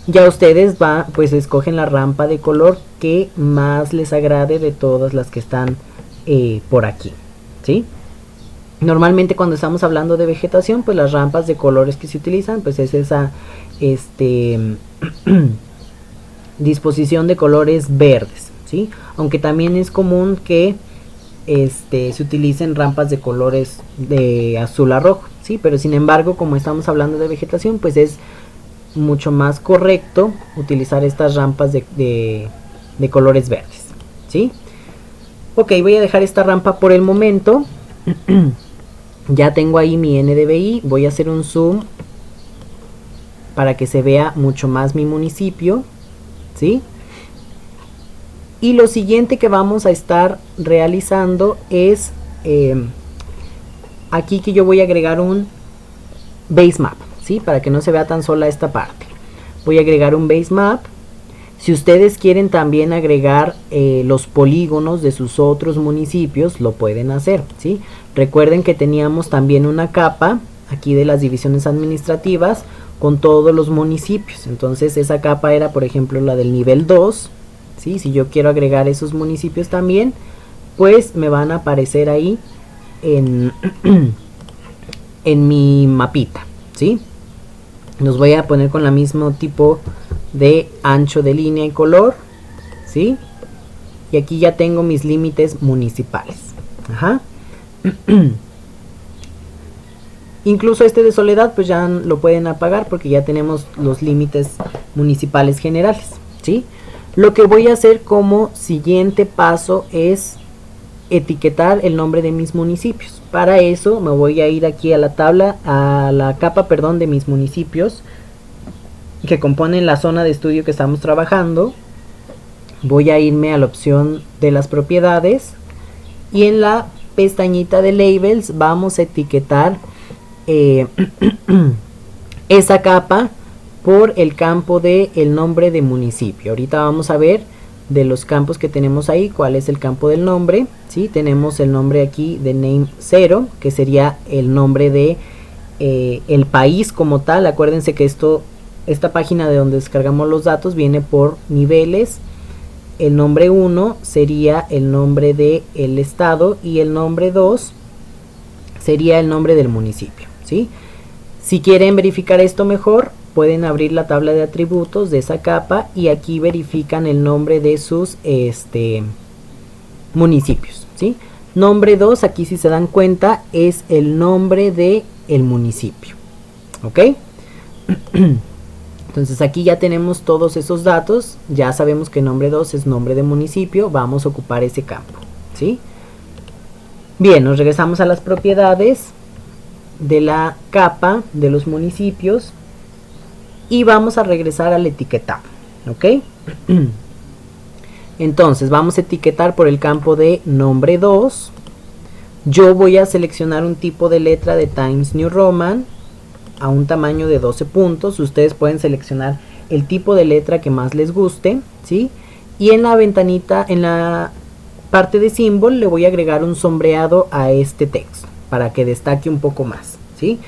Ya ustedes pues escogen la rampa de color que más les agrade de todas las que están por aquí, ¿sí? Normalmente cuando estamos hablando de vegetación, pues las rampas de colores que se utilizan, pues es esa disposición de colores verdes, ¿sí? Aunque también es común que se utilicen rampas de colores de azul a rojo, ¿sí? Pero sin embargo, como estamos hablando de vegetación, pues es mucho más correcto utilizar estas rampas de colores verdes, ¿sí? Ok, voy a dejar esta rampa por el momento. Ya tengo ahí mi NDVI. Voy a hacer un zoom para que se vea mucho más mi municipio, ¿sí? Y lo siguiente que vamos a estar realizando es aquí que yo voy a agregar un base map, ¿sí? Para que no se vea tan sola esta parte. Voy a agregar un base map. Si ustedes quieren también agregar los polígonos de sus otros municipios, lo pueden hacer, ¿sí? Recuerden que teníamos también una capa aquí de las divisiones administrativas con todos los municipios. Entonces esa capa era, por ejemplo, la del nivel 2, ¿sí? Si yo quiero agregar esos municipios también, pues me van a aparecer ahí en, en mi mapita, ¿sí? Los voy a poner con el mismo tipo de ancho de línea y color, ¿sí? Y aquí ya tengo mis límites municipales. Ajá. Incluso este de Soledad pues ya lo pueden apagar porque ya tenemos los límites municipales generales, ¿sí? Lo que voy a hacer como siguiente paso es etiquetar el nombre de mis municipios. Para eso me voy a ir aquí a la tabla, a la capa, perdón, de mis municipios que componen la zona de estudio que estamos trabajando. Voy a irme a la opción de las propiedades y en la pestañita de labels vamos a etiquetar esa capa por el campo de el nombre de municipio. Ahorita vamos a ver de los campos que tenemos ahí cuál es el campo del nombre, ¿sí? Tenemos el nombre aquí de name 0, que sería el nombre de el país como tal. Acuérdense que esta página de donde descargamos los datos viene por niveles. El nombre 1 sería el nombre del estado y el nombre 2 sería el nombre del municipio, ¿sí? Si quieren verificar esto mejor, pueden abrir la tabla de atributos de esa capa y aquí verifican el nombre de sus municipios, ¿sí? Nombre 2, aquí si se dan cuenta, es el nombre del municipio, ¿ok? Entonces aquí ya tenemos todos esos datos, ya sabemos que nombre 2 es nombre de municipio, vamos a ocupar ese campo, ¿sí? Bien, nos regresamos a las propiedades de la capa de los municipios y vamos a regresar al etiquetado, ¿ok? Entonces vamos a etiquetar por el campo de nombre 2. Yo voy a seleccionar un tipo de letra de Times New Roman a un tamaño de 12 puntos. Ustedes pueden seleccionar el tipo de letra que más les guste, ¿sí? Y en la ventanita, en la parte de símbolo, le voy a agregar un sombreado a este texto para que destaque un poco más, ¿sí?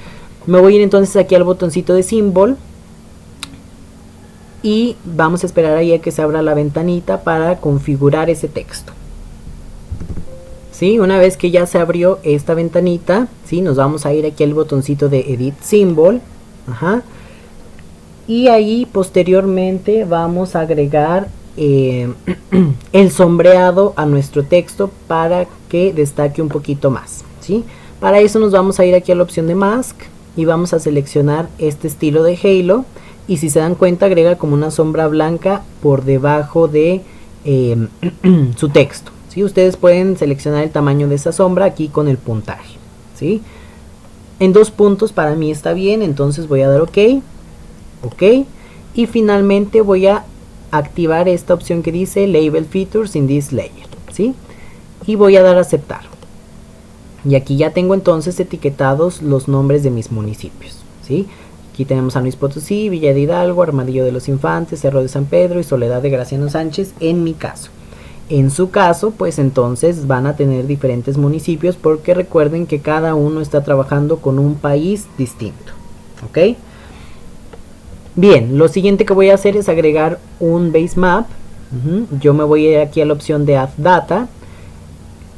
Me voy a ir entonces aquí al botoncito de símbolo y vamos a esperar ahí a que se abra la ventanita para configurar ese texto. ¿Sí? Una vez que ya se abrió esta ventanita, ¿sí? Nos vamos a ir aquí al botoncito de Edit Symbol. Ajá. Y ahí posteriormente vamos a agregar el sombreado a nuestro texto para que destaque un poquito más, ¿sí? Para eso nos vamos a ir aquí a la opción de Mask y vamos a seleccionar este estilo de Halo, y si se dan cuenta agrega como una sombra blanca por debajo de su texto, ¿sí? Ustedes pueden seleccionar el tamaño de esa sombra aquí con el puntaje, ¿sí? En 2 puntos para mí está bien, entonces voy a dar OK, OK, y finalmente voy a activar esta opción que dice Label Features in this layer, ¿sí? Y voy a dar a aceptar. Y aquí ya tengo entonces etiquetados los nombres de mis municipios, ¿sí? Aquí tenemos San Luis Potosí, Villa de Hidalgo, Armadillo de los Infantes, Cerro de San Pedro y Soledad de Graciano Sánchez en mi caso. En su caso, pues entonces van a tener diferentes municipios, porque recuerden que cada uno está trabajando con un país distinto, ¿ok? Bien, lo siguiente que voy a hacer es agregar un base map. Yo me voy a ir aquí a la opción de Add Data.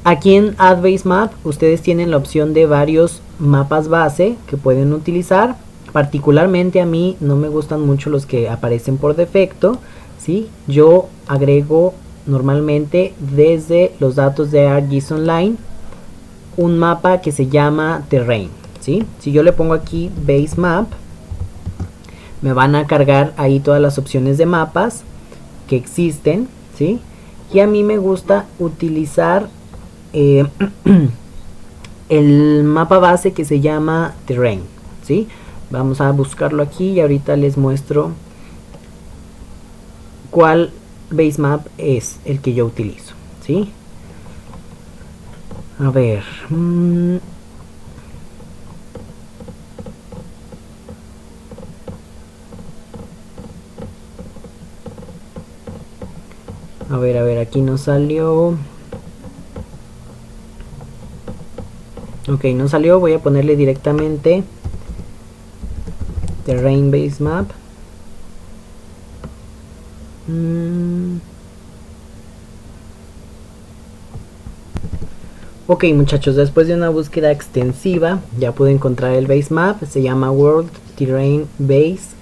Aquí en Add Base Map ustedes tienen la opción de varios mapas base que pueden utilizar. Particularmente a mí no me gustan mucho los que aparecen por defecto, ¿sí? Yo agrego normalmente desde los datos de ArcGIS Online un mapa que se llama Terrain, ¿sí? Si yo le pongo aquí Base Map, me van a cargar ahí todas las opciones de mapas que existen, ¿sí? Y a mí me gusta utilizar el mapa base que se llama Terrain, ¿sí? Vamos a buscarlo aquí y ahorita les muestro cuál base map es el que yo utilizo, ¿sí? A ver, a ver, aquí nos salió. Ok, no salió, voy a ponerle directamente Terrain Base Map. Ok muchachos, después de una búsqueda extensiva ya pude encontrar el base map. Se llama World Terrain Base,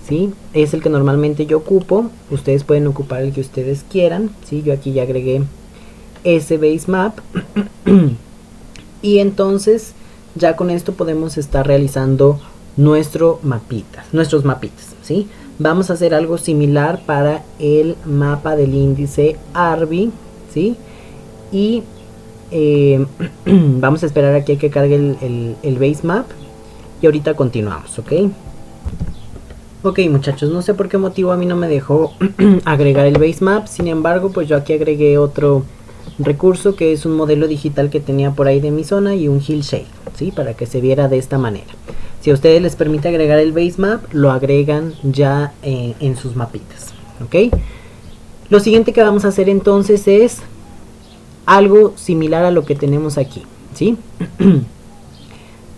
¿sí? Es el que normalmente yo ocupo. Ustedes pueden ocupar el que ustedes quieran, ¿sí? Yo aquí ya agregué ese base map. Y entonces ya con esto podemos estar realizando nuestros mapitas, ¿sí? Vamos a hacer algo similar para el mapa del índice ARBI, ¿sí? Y vamos a esperar aquí a que cargue el base map y ahorita continuamos, ¿ok? Ok muchachos, no sé por qué motivo a mí no me dejó agregar el base map. Sin embargo, pues yo aquí agregué otro recurso que es un modelo digital que tenía por ahí de mi zona y un hill shade, ¿sí? Para que se viera de esta manera. Si a ustedes les permite agregar el base map, lo agregan ya en sus mapitas, ¿ok? Lo siguiente que vamos a hacer entonces es algo similar a lo que tenemos aquí, ¿sí?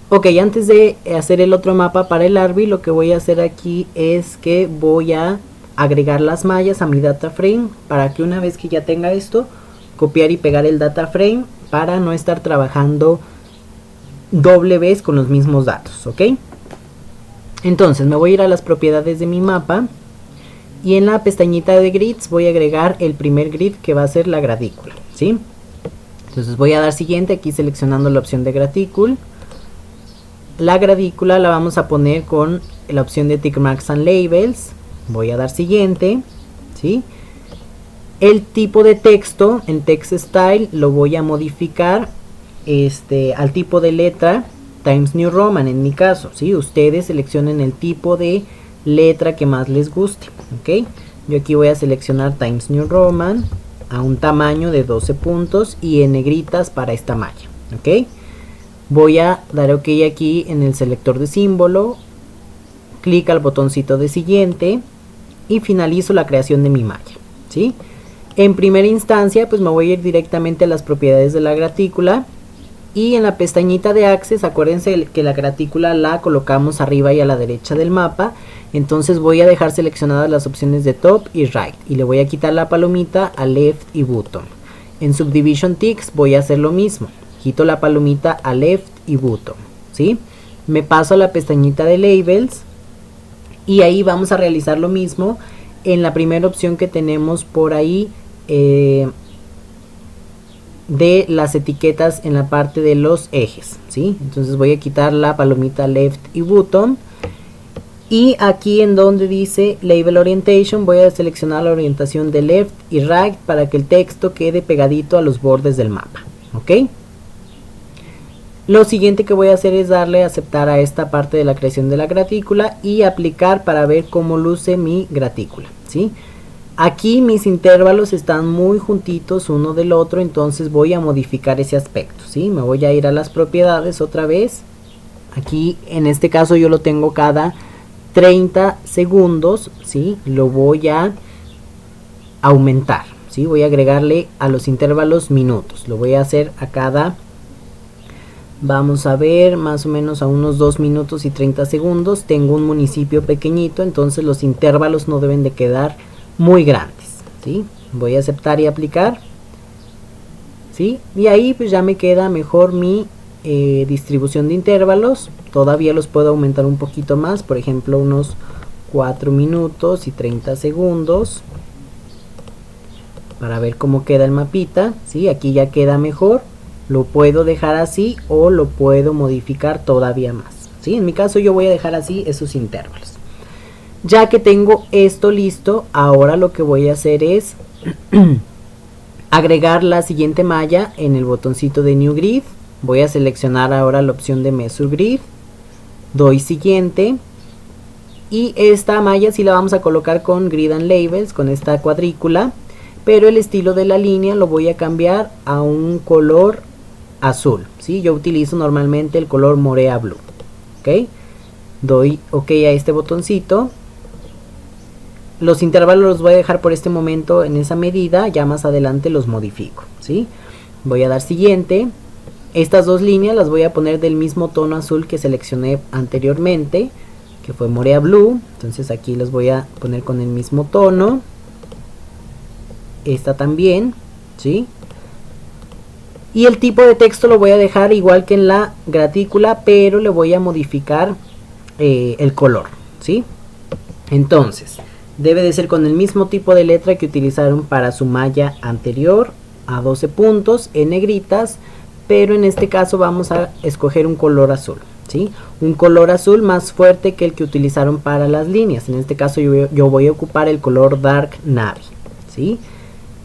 Ok, antes de hacer el otro mapa para el ARBI, lo que voy a hacer aquí es que voy a agregar las mallas a mi data frame, para que una vez que ya tenga esto, copiar y pegar el data frame para no estar trabajando doble vez con los mismos datos, ¿ok? Entonces me voy a ir a las propiedades de mi mapa y en la pestañita de grids voy a agregar el primer grid, que va a ser la gradícula, ¿sí? Entonces voy a dar siguiente aquí seleccionando la opción de gradicle. La gradícula la vamos a poner con la opción de tick marks and labels. Voy a dar siguiente, ¿sí? El tipo de texto en text style lo voy a modificar al tipo de letra Times New Roman en mi caso, ¿sí? Ustedes seleccionen el tipo de letra que más les guste, ¿ok? Yo aquí voy a seleccionar Times New Roman a un tamaño de 12 puntos y en negritas para esta malla, ¿ok? Voy a dar OK aquí en el selector de símbolo, clic al botoncito de siguiente y finalizo la creación de mi malla, ¿sí? En primera instancia pues me voy a ir directamente a las propiedades de la gratícula y en la pestañita de Access, acuérdense que la gratícula la colocamos arriba y a la derecha del mapa. Entonces voy a dejar seleccionadas las opciones de Top y Right y le voy a quitar la palomita a Left y Bottom. En Subdivision Ticks voy a hacer lo mismo, quito la palomita a Left y Bottom, ¿sí? Me paso a la pestañita de Labels y ahí vamos a realizar lo mismo en la primera opción que tenemos por ahí, de las etiquetas en la parte de los ejes, ¿sí? Entonces voy a quitar la palomita left y bottom, y aquí en donde dice label orientation voy a seleccionar la orientación de left y right para que el texto quede pegadito a los bordes del mapa, ¿ok? Lo siguiente que voy a hacer es darle a aceptar a esta parte de la creación de la gratícula y aplicar para ver cómo luce mi gratícula, ¿sí? Aquí mis intervalos están muy juntitos uno del otro, entonces voy a modificar ese aspecto, ¿sí? Me voy a ir a las propiedades otra vez. Aquí en este caso yo lo tengo cada 30 segundos, ¿sí? Lo voy a aumentar, ¿sí? Voy a agregarle a los intervalos minutos. Lo voy a hacer a cada, vamos a ver, más o menos a unos 2 minutos y 30 segundos. Tengo un municipio pequeñito, entonces los intervalos no deben de quedar muy grandes, ¿sí? Voy a aceptar y aplicar, ¿sí? Y ahí pues ya me queda mejor mi distribución de intervalos. Todavía los puedo aumentar un poquito más, por ejemplo unos 4 minutos y 30 segundos para ver cómo queda el mapita, ¿sí? Aquí ya queda mejor. Lo puedo dejar así o lo puedo modificar todavía más, ¿sí? En mi caso yo voy a dejar así esos intervalos. Ya que tengo esto listo, ahora lo que voy a hacer es agregar la siguiente malla en el botoncito de New Grid. Voy a seleccionar ahora la opción de Measure Grid, doy siguiente, y esta malla sí la vamos a colocar con Grid and Labels, con esta cuadrícula, pero el estilo de la línea lo voy a cambiar a un color azul, ¿sí? Yo utilizo normalmente el color Morea Blue, ¿ok? Doy OK a este botoncito. Los intervalos los voy a dejar por este momento en esa medida, ya más adelante los modifico, ¿sí? Voy a dar siguiente. Estas dos líneas las voy a poner del mismo tono azul que seleccioné anteriormente, que fue Morea Blue. Entonces aquí los voy a poner con el mismo tono. Esta también, ¿sí? Y el tipo de texto lo voy a dejar igual que en la gratícula, pero le voy a modificar el color, ¿sí? Entonces debe de ser con el mismo tipo de letra que utilizaron para su malla anterior, a 12 puntos, en negritas, pero en este caso vamos a escoger un color azul, ¿sí? Un color azul más fuerte que el que utilizaron para las líneas. En este caso yo voy a ocupar el color Dark Navy, ¿sí?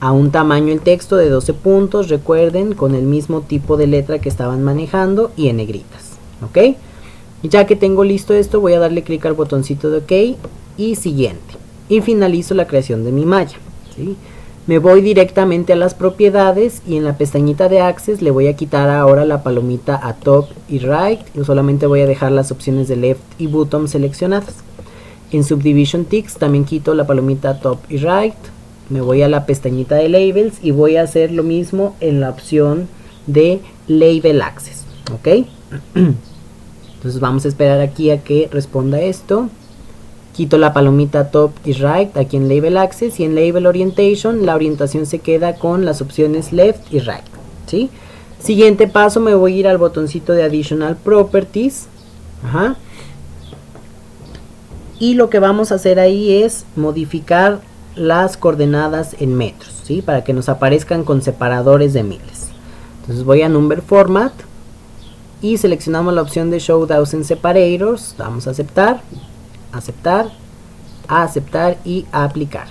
A un tamaño el texto de 12 puntos, recuerden, con el mismo tipo de letra que estaban manejando y en negritas, ¿ok? Ya que tengo listo esto, voy a darle clic al botoncito de OK y siguiente. Y finalizo la creación de mi malla, ¿sí? Me voy directamente a las propiedades y en la pestañita de Access le voy a quitar ahora la palomita a Top y Right. Yo solamente voy a dejar las opciones de Left y Bottom seleccionadas. En Subdivision Ticks también quito la palomita Top y Right. Me voy a la pestañita de Labels y voy a hacer lo mismo en la opción de Label Access, ¿ok? Entonces vamos a esperar aquí a que responda esto. Quito la palomita Top y Right aquí en Label Access, y en Label Orientation la orientación se queda con las opciones Left y Right, ¿sí? Siguiente paso, me voy a ir al botoncito de Additional Properties. Y lo que vamos a hacer ahí es modificar las coordenadas en metros, ¿sí? Para que nos aparezcan con separadores de miles. Entonces voy a Number Format y seleccionamos la opción de Show Thousand Separators. Vamos a aceptar, aceptar, aceptar y a aplicar.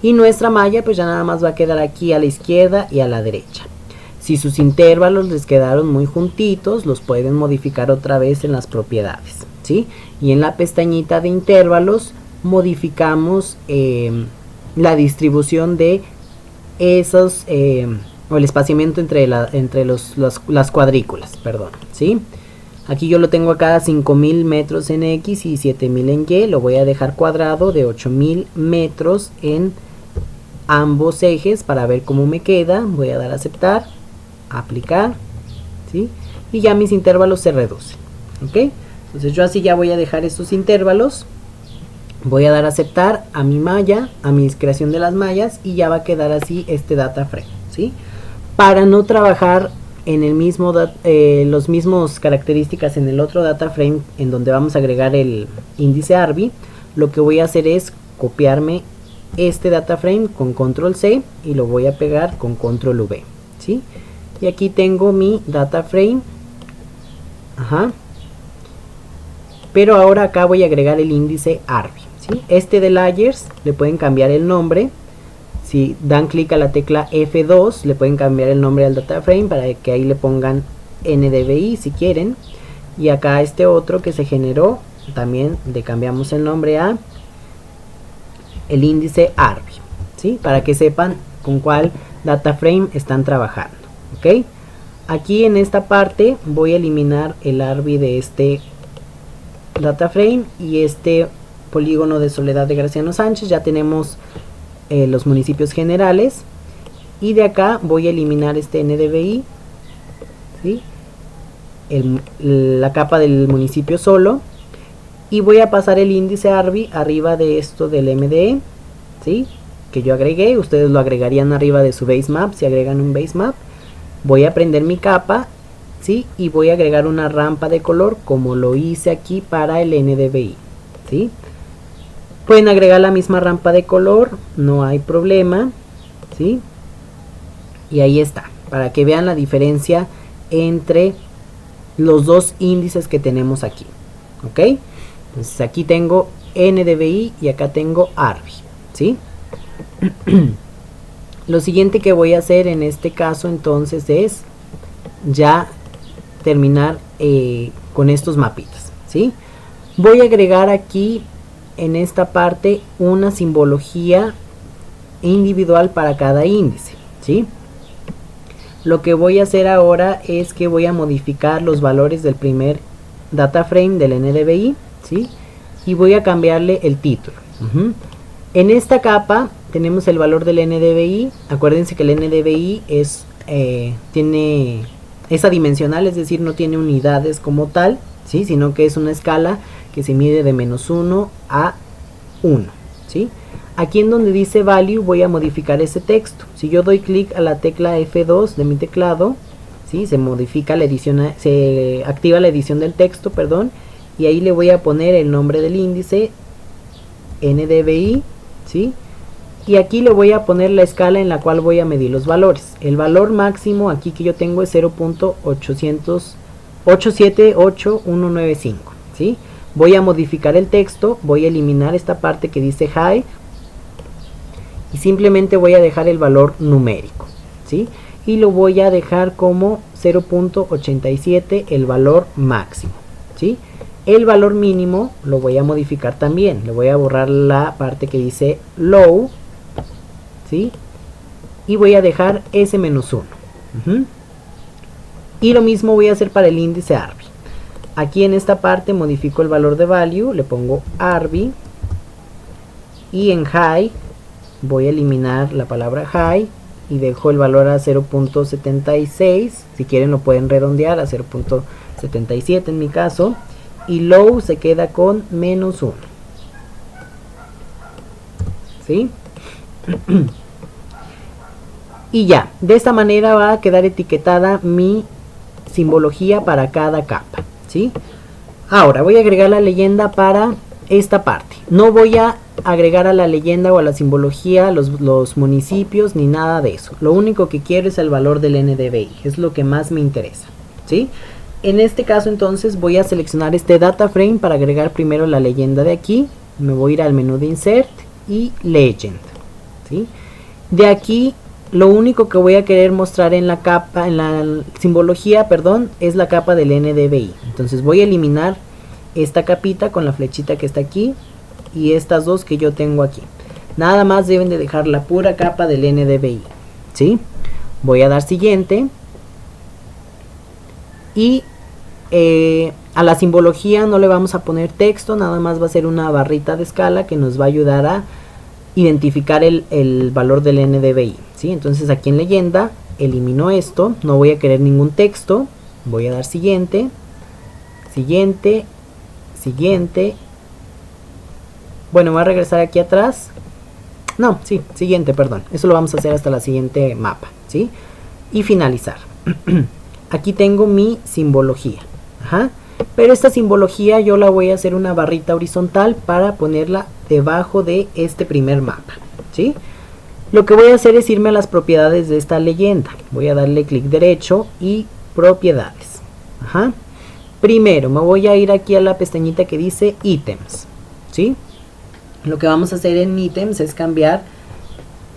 Y nuestra malla pues ya nada más va a quedar aquí a la izquierda y a la derecha. Si sus intervalos les quedaron muy juntitos, los pueden modificar otra vez en las propiedades, ¿sí? Y en la pestañita de intervalos modificamos la distribución de esos o el espaciamiento entre las cuadrículas, perdón, ¿sí? Aquí yo lo tengo acá a 5000 metros en X y 7000 en Y. Lo voy a dejar cuadrado de 8000 metros en ambos ejes para ver cómo me queda. Voy a dar a aceptar, aplicar, ¿sí? Y ya mis intervalos se reducen, ¿ok? Entonces yo así ya voy a dejar estos intervalos. Voy a dar a aceptar a mi malla, a mi creación de las mallas, y ya va a quedar así este data frame, ¿sí? Para no trabajar en el mismo los mismos características en el otro data frame en donde vamos a agregar el índice ARBI, lo que voy a hacer es copiarme este data frame con control C y lo voy a pegar con control V, ¿sí? y aquí tengo mi data frame. Ajá. Pero ahora acá voy a agregar el índice Arby, ¿sí? Este de layers le pueden cambiar el nombre. Si dan clic a la tecla F2 le pueden cambiar el nombre al data frame para que ahí le pongan NDVI si quieren. Y acá este otro que se generó también le cambiamos el nombre a el índice Arby, ¿sí? Para que sepan con cuál data frame están trabajando, ¿ok? Aquí en esta parte voy a eliminar el Arby de este data frame y este polígono de Soledad de Graciano Sánchez. Ya tenemos los municipios generales, y de acá voy a eliminar este NDVI, ¿sí? La capa del municipio solo, y voy a pasar el índice Arby arriba de esto del MDE, ¿sí? Que yo agregué. Ustedes lo agregarían arriba de su base map si agregan un base map. Voy a prender mi capa, ¿sí? Y voy a agregar una rampa de color como lo hice aquí para el NDVI, ¿sí? Pueden agregar la misma rampa de color, no hay problema, ¿sí? Y ahí está, para que vean la diferencia entre los dos índices que tenemos aquí, ¿ok? Entonces aquí tengo NDVI y acá tengo Arby, ¿sí? Lo siguiente que voy a hacer en este caso entonces es ya terminar con estos mapitas, ¿sí? Voy a agregar aquí en esta parte una simbología individual para cada índice, ¿sí? Lo que voy a hacer ahora es que voy a modificar los valores del primer data frame del NDVI, ¿sí? Y voy a cambiarle el título. En esta capa tenemos el valor del NDVI. Acuérdense que el NDVI es adimensional, es decir, no tiene unidades como tal, ¿sí? Sino que es una escala que se mide de -1 a 1, ¿sí? Aquí en donde dice value voy a modificar ese texto. Si yo doy clic a la tecla F2 de mi teclado, ¿sí? Se modifica la edición, se activa la edición del texto, perdón, y ahí le voy a poner el nombre del índice NDVI, ¿sí? Y aquí le voy a poner la escala en la cual voy a medir los valores. El valor máximo aquí que yo tengo es 0.878195, ¿sí? Voy a modificar el texto, voy a eliminar esta parte que dice high y simplemente voy a dejar el valor numérico, ¿sí? Y lo voy a dejar como 0.87 el valor máximo, ¿sí? El valor mínimo lo voy a modificar también, le voy a borrar la parte que dice low, ¿sí? Y voy a dejar S-1. Y lo mismo voy a hacer para el índice Arby. Aquí en esta parte modifico el valor de value, le pongo Arby, y en high voy a eliminar la palabra high y dejo el valor a 0.76, si quieren lo pueden redondear a 0.77 en mi caso, y low se queda con -1, ¿sí? Y ya, de esta manera va a quedar etiquetada mi simbología para cada capa, ¿sí? Ahora voy a agregar la leyenda para esta parte. No voy a agregar a la leyenda o a la simbología los municipios ni nada de eso. Lo único que quiero es el valor del NDVI, es lo que más me interesa, ¿sí? En este caso entonces voy a seleccionar este data frame para agregar primero la leyenda de aquí. Me voy a ir al menú de insert y legend, ¿sí? De aquí lo único que voy a querer mostrar en la capa, en la simbología, perdón, es la capa del NDVI. Entonces voy a eliminar esta capita con la flechita que está aquí y estas dos que yo tengo aquí. Nada más deben de dejar la pura capa del NDVI, ¿sí? Voy a dar siguiente y a la simbología no le vamos a poner texto, nada más va a ser una barrita de escala que nos va a ayudar a identificar el valor del NDVI, ¿sí? Entonces aquí en leyenda elimino esto, no voy a querer ningún texto, voy a dar siguiente, siguiente, siguiente. Bueno, voy a regresar aquí atrás. No, sí, siguiente, perdón. Eso lo vamos a hacer hasta la siguiente mapa, ¿sí? Y finalizar. Aquí tengo mi simbología. Ajá. Pero esta simbología yo la voy a hacer una barrita horizontal para ponerla debajo de este primer mapa, ¿sí? Lo que voy a hacer es irme a las propiedades de esta leyenda. Voy a darle clic derecho y propiedades. Ajá. Primero me voy a ir aquí a la pestañita que dice ítems, ¿sí? Lo que vamos a hacer en ítems es cambiar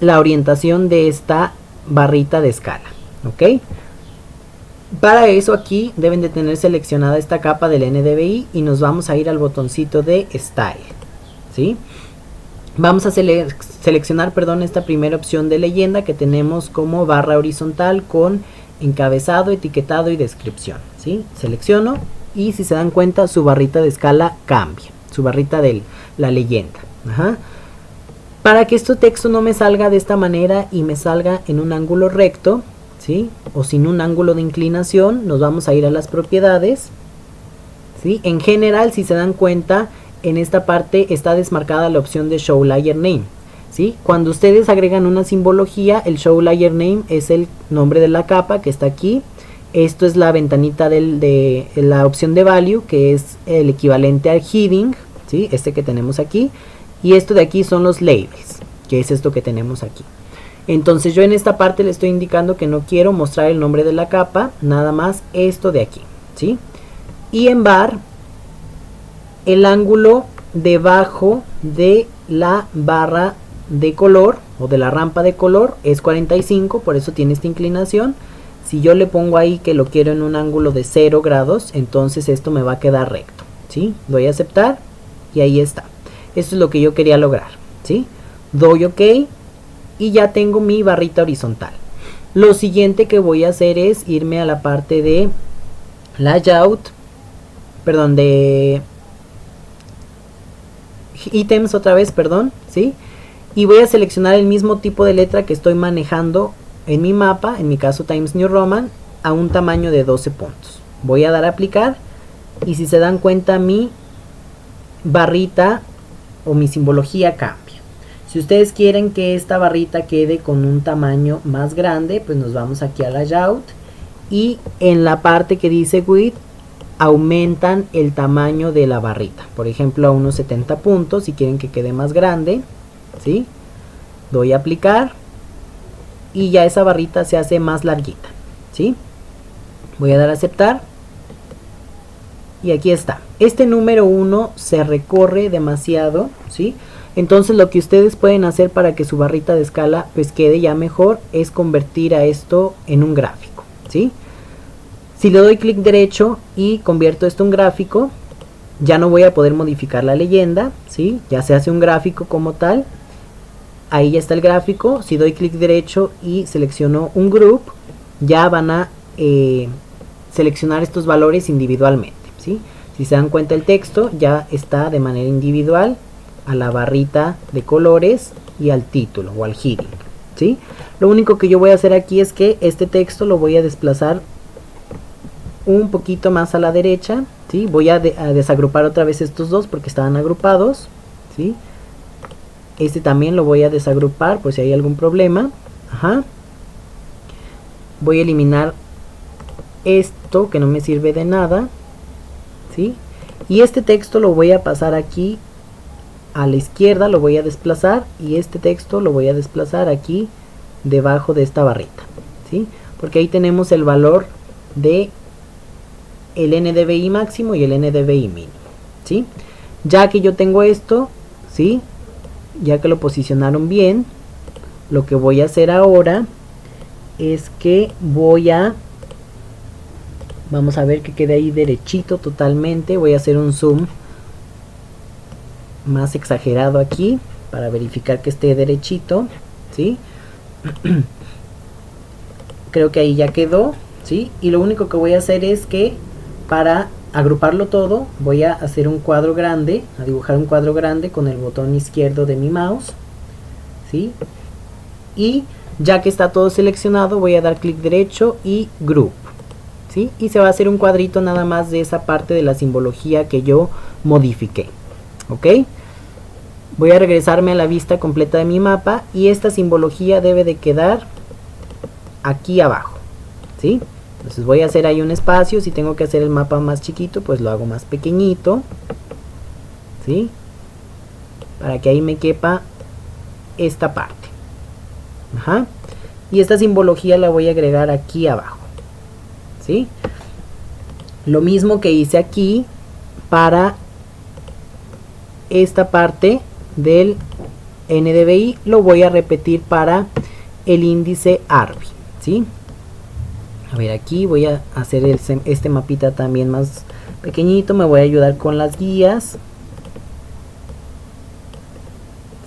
la orientación de esta barrita de escala, ¿ok? Para eso aquí deben de tener seleccionada esta capa del NDVI y nos vamos a ir al botoncito de Style, ¿sí? Vamos a seleccionar, perdón, esta primera opción de leyenda que tenemos como barra horizontal con encabezado, etiquetado y descripción, ¿sí? Selecciono y si se dan cuenta su barrita de escala cambia, su barrita de la leyenda. Ajá. Para que este texto no me salga de esta manera y me salga en un ángulo recto, ¿sí? O sin un ángulo de inclinación, nos vamos a ir a las propiedades, ¿sí? En general, si se dan cuenta, en esta parte está desmarcada la opción de Show Layer Name, ¿sí? Cuando ustedes agregan una simbología, el Show Layer Name es el nombre de la capa que está aquí. Esto es la ventanita de la opción de Value, que es el equivalente al heading, ¿sí? Este que tenemos aquí. Y esto de aquí son los labels, que es esto que tenemos aquí. Entonces yo en esta parte le estoy indicando que no quiero mostrar el nombre de la capa, nada más esto de aquí, ¿sí? Y en bar, el ángulo debajo de la barra de color o de la rampa de color es 45, por eso tiene esta inclinación. Si yo le pongo ahí que lo quiero en un ángulo de 0 grados, entonces esto me va a quedar recto, ¿sí? Doy a aceptar y ahí está. Esto es lo que yo quería lograr, ¿sí? Doy OK y ya tengo mi barrita horizontal. Lo siguiente que voy a hacer es irme a la parte de layout, perdón, de ítems otra vez, perdón, ¿sí? Y voy a seleccionar el mismo tipo de letra que estoy manejando en mi mapa, en mi caso Times New Roman, a un tamaño de 12 puntos. Voy a dar a aplicar y si se dan cuenta mi barrita o mi simbología cambia. Si ustedes quieren que esta barrita quede con un tamaño más grande, pues nos vamos aquí a layout y en la parte que dice width aumentan el tamaño de la barrita, por ejemplo a unos 70 puntos si quieren que quede más grande, ¿sí? Doy a aplicar y ya esa barrita se hace más larguita, ¿sí? Voy a dar a aceptar y aquí está. Este número 1 se recorre demasiado, ¿sí? Entonces lo que ustedes pueden hacer para que su barrita de escala pues quede ya mejor es convertir a esto en un gráfico, ¿sí? Si le doy clic derecho y convierto esto en gráfico, ya no voy a poder modificar la leyenda, ¿sí? Ya se hace un gráfico como tal. Ahí ya está el gráfico. Si doy clic derecho y selecciono un group, ya van a seleccionar estos valores individualmente, ¿sí? Si se dan cuenta, el texto ya está de manera individual a la barrita de colores y al título o al heading, ¿sí? Lo único que yo voy a hacer aquí es que este texto lo voy a desplazar un poquito más a la derecha, ¿sí? Voy a desagrupar otra vez estos dos porque estaban agrupados, ¿sí? Este también lo voy a desagrupar por si hay algún problema. Ajá. Voy a eliminar esto que no me sirve de nada, ¿sí? Y este texto lo voy a pasar aquí a la izquierda, lo voy a desplazar y este texto lo voy a desplazar aquí debajo de esta barrita, ¿sí? Porque ahí tenemos el valor de el NDVI máximo y el NDVI mínimo, ¿sí? Ya que yo tengo esto, ¿sí? Ya que lo posicionaron bien, lo que voy a hacer ahora es que vamos a ver que quede ahí derechito totalmente. Voy a hacer un zoom más exagerado aquí para verificar que esté derechito, ¿sí? Creo que ahí ya quedó, ¿sí? Y lo único que voy a hacer es que para agruparlo todo voy a hacer un cuadro grande, a dibujar un cuadro grande con el botón izquierdo de mi mouse, ¿sí? Y ya que está todo seleccionado voy a dar clic derecho y group, ¿sí? Y se va a hacer un cuadrito nada más de esa parte de la simbología que yo modifiqué, ¿ok? Voy a regresarme a la vista completa de mi mapa y esta simbología debe de quedar aquí abajo, ¿sí? Entonces voy a hacer ahí un espacio. Si tengo que hacer el mapa más chiquito, pues lo hago más pequeñito, ¿sí? Para que ahí me quepa esta parte. Ajá. Y esta simbología la voy a agregar aquí abajo, ¿sí? Lo mismo que hice aquí para esta parte del NDVI, lo voy a repetir para el índice ARBI, ¿sí? A ver, aquí voy a hacer este mapita también más pequeñito, me voy a ayudar con las guías,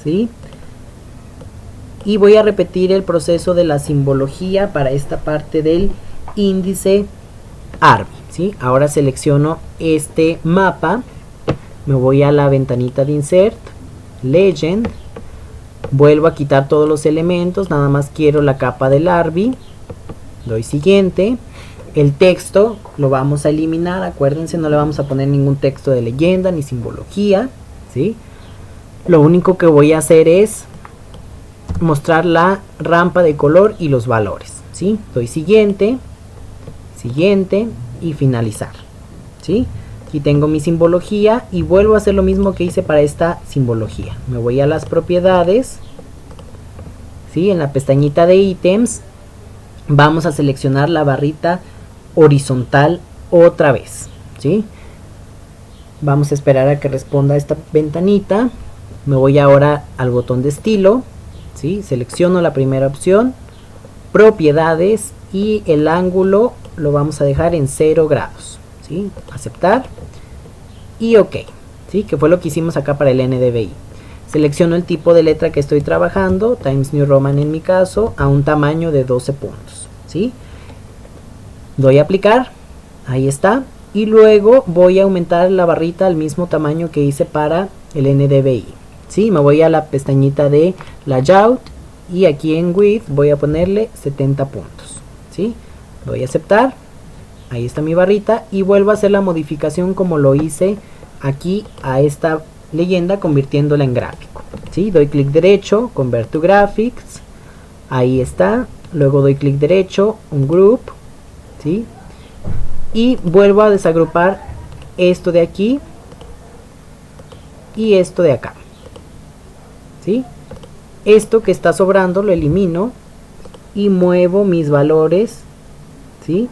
¿sí? Y voy a repetir el proceso de la simbología para esta parte del índice ARBI, ¿sí? Ahora selecciono este mapa, me voy a la ventanita de Insert, Legend, vuelvo a quitar todos los elementos, nada más quiero la capa del ARBI, doy siguiente, el texto lo vamos a eliminar, acuérdense, no le vamos a poner ningún texto de leyenda ni simbología, ¿sí? Lo único que voy a hacer es mostrar la rampa de color y los valores, ¿sí? Doy siguiente, siguiente y finalizar, ¿sí? Aquí tengo mi simbología y vuelvo a hacer lo mismo que hice para esta simbología. Me voy a las propiedades, ¿sí? En la pestañita de ítems vamos a seleccionar la barrita horizontal otra vez, ¿sí? Vamos a esperar a que responda esta ventanita. Me voy ahora al botón de estilo, ¿sí? Selecciono la primera opción, propiedades, y el ángulo lo vamos a dejar en 0 grados, ¿sí? Aceptar y ok, ¿sí? Que fue lo que hicimos acá para el NDVI. Selecciono el tipo de letra que estoy trabajando, Times New Roman en mi caso, a un tamaño de 12 puntos, ¿sí? Doy a aplicar, ahí está, y luego voy a aumentar la barrita al mismo tamaño que hice para el NDVI, ¿sí? Me voy a la pestañita de Layout y aquí en Width voy a ponerle 70 puntos, ¿sí? Doy a aceptar, ahí está mi barrita y vuelvo a hacer la modificación como lo hice aquí a esta leyenda convirtiéndola en gráfico, ¿sí? Doy clic derecho, Convert to Graphics, ahí está, luego doy clic derecho, un Group, ¿sí? Y vuelvo a desagrupar esto de aquí y esto de acá, ¿sí? Esto que está sobrando lo elimino y muevo mis valores, ¿sí?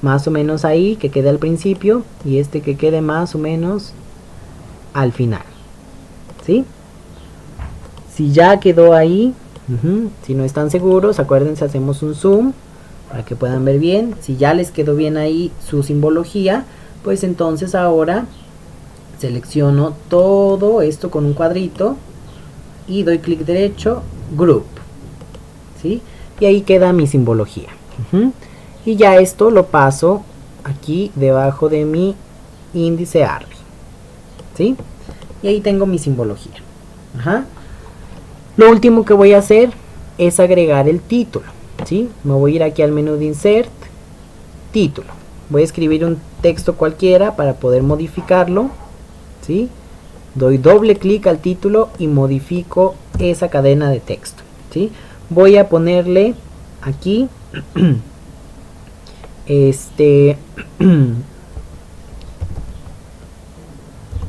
Más o menos ahí, que quede al principio, y este que quede más o menos al final, ¿sí? Si ya quedó ahí, si no están seguros, acuérdense, hacemos un zoom para que puedan ver bien. Si ya les quedó bien ahí su simbología, pues entonces ahora selecciono todo esto con un cuadrito y doy clic derecho, Group, ¿sí? Y ahí queda mi simbología. Y ya esto lo paso aquí debajo de mi índice ARBI, ¿sí? Y ahí tengo mi simbología. Lo último que voy a hacer es agregar el título, ¿sí? Me voy a ir aquí al menú de Insert, Título. Voy a escribir un texto cualquiera para poder modificarlo, ¿sí? Doy doble clic al título y modifico esa cadena de texto, ¿sí? Voy a ponerle aquí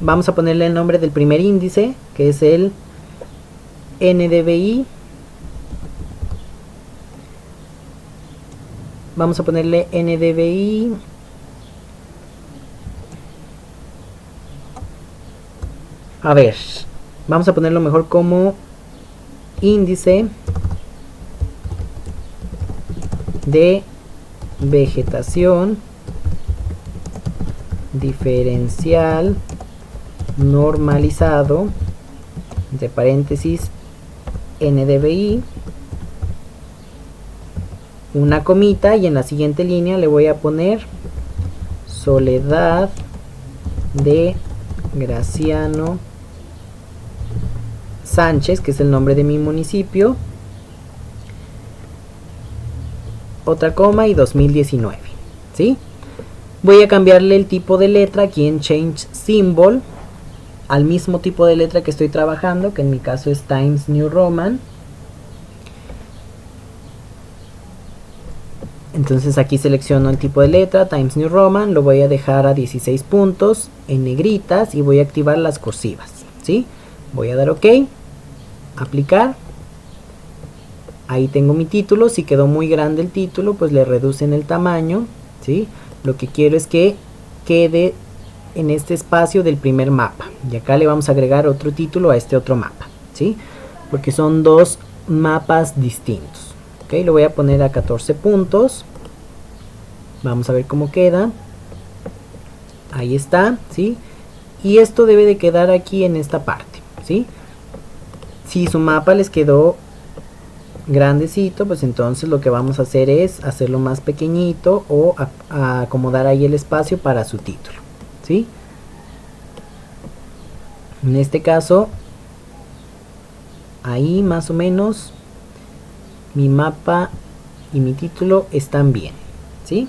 vamos a ponerle el nombre del primer índice, que es el NDVI. Vamos a ponerle NDVI a ver, vamos a ponerlo mejor como índice de vegetación diferencial normalizado, entre paréntesis NDVI, una comita, y en la siguiente línea le voy a poner Soledad de Graciano Sánchez, que es el nombre de mi municipio, otra coma y 2019, ¿sí? Voy a cambiarle el tipo de letra aquí en Change Symbol al mismo tipo de letra que estoy trabajando, que en mi caso es Times New Roman. Entonces aquí selecciono el tipo de letra, Times New Roman, lo voy a dejar a 16 puntos en negritas y voy a activar las cursivas, ¿sí? Voy a dar OK, aplicar ahí tengo mi título. Si quedó muy grande el título, pues le reducen el tamaño, ¿sí? Lo que quiero es que quede en este espacio del primer mapa, y acá le vamos a agregar otro título a este otro mapa, ¿sí? Porque son dos mapas distintos. Ok, lo voy a poner a 14 puntos. Vamos a ver cómo queda. Ahí está, ¿sí? Y esto debe de quedar aquí en esta parte, ¿sí? Si su mapa les quedó grandecito, pues entonces lo que vamos a hacer es hacerlo más pequeñito o a acomodar ahí el espacio para su título, ¿sí? En este caso, ahí más o menos mi mapa y mi título están bien, ¿sí?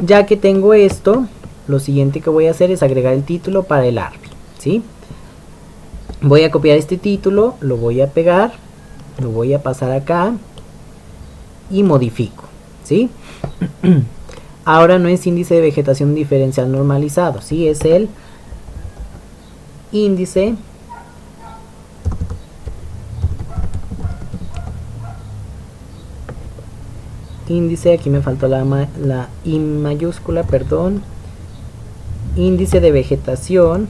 Ya que tengo esto, lo siguiente que voy a hacer es agregar el título para el árbol, ¿sí? Voy a copiar este título, lo voy a pegar, lo voy a pasar acá y modifico, ¿sí? Ahora no es índice de vegetación diferencial normalizado, ¿sí? Es el índice aquí me faltó la I mayúscula, perdón. Índice de vegetación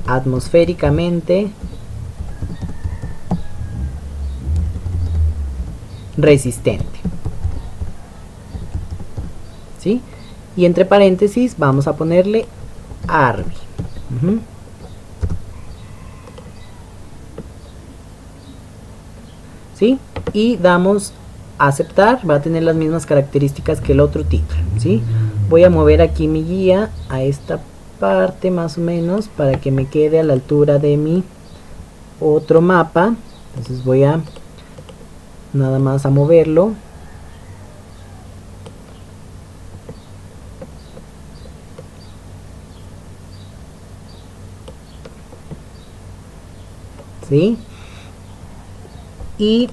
atmosféricamente resistente, ¿sí? Y entre paréntesis vamos a ponerle ARBI. ¿Sí? Y damos a aceptar. Va a tener las mismas características que el otro título, ¿sí? Voy a mover aquí mi guía a esta parte más o menos para que me quede a la altura de mi otro mapa. Entonces voy a nada más a moverlo. ¿Sí? Y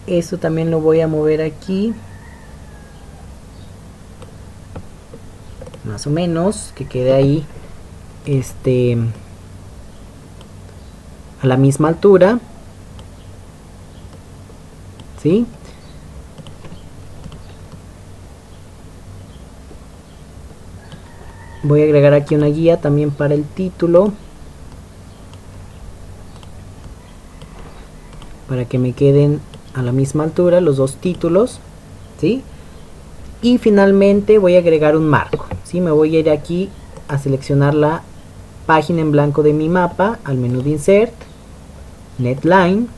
esto también lo voy a mover aquí. Más o menos, que quede ahí a la misma altura, ¿sí? Voy a agregar aquí una guía también para el título, para que me queden a la misma altura los dos títulos, ¿sí? Y finalmente voy a agregar un marco, ¿sí? Me voy a ir aquí a seleccionar la página en blanco de mi mapa, al menú de Insert, Netline.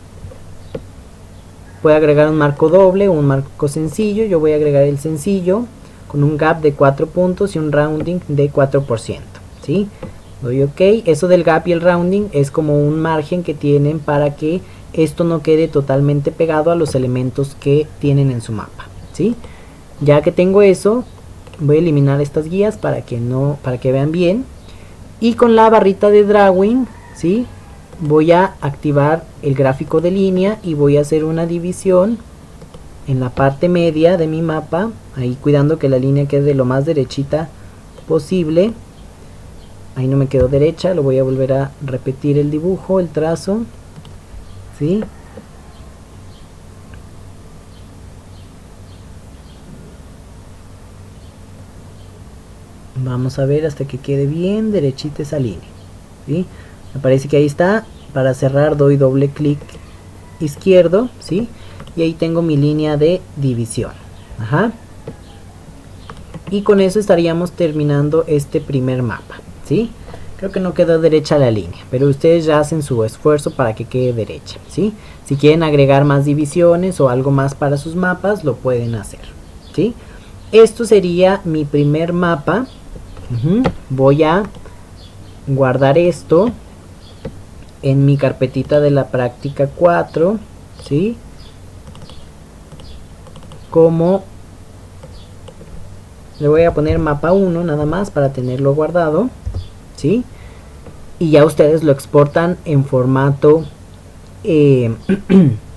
Voy a agregar un marco doble o un marco sencillo. Yo voy a agregar el sencillo con un gap de 4 puntos y un rounding de 4%, ¿sí? Doy OK. Eso del gap y el rounding es como un margen que tienen para que esto no quede totalmente pegado a los elementos que tienen en su mapa, ¿sí? Ya que tengo eso, voy a eliminar estas guías para que vean bien. Y con la barrita de drawing, ¿sí? Voy a activar el gráfico de línea y voy a hacer una división en la parte media de mi mapa, ahí cuidando que la línea quede lo más derechita posible. Ahí no me quedó derecha, lo voy a volver a repetir el dibujo, el trazo, ¿sí? Vamos a ver hasta que quede bien derechita esa línea, ¿sí? Me parece que ahí está. Para cerrar doy doble clic izquierdo, ¿sí? Y ahí tengo mi línea de división. Ajá. Y con eso estaríamos terminando este primer mapa, ¿sí? Creo que no quedó derecha la línea, pero ustedes ya hacen su esfuerzo para que quede derecha, ¿sí? Si quieren agregar más divisiones o algo más para sus mapas, lo pueden hacer, ¿sí? Esto sería mi primer mapa. Voy a guardar esto en mi carpetita de la práctica 4, ¿sí? Como le voy a poner mapa 1 nada más para tenerlo guardado, ¿sí? Y ya ustedes lo exportan en formato de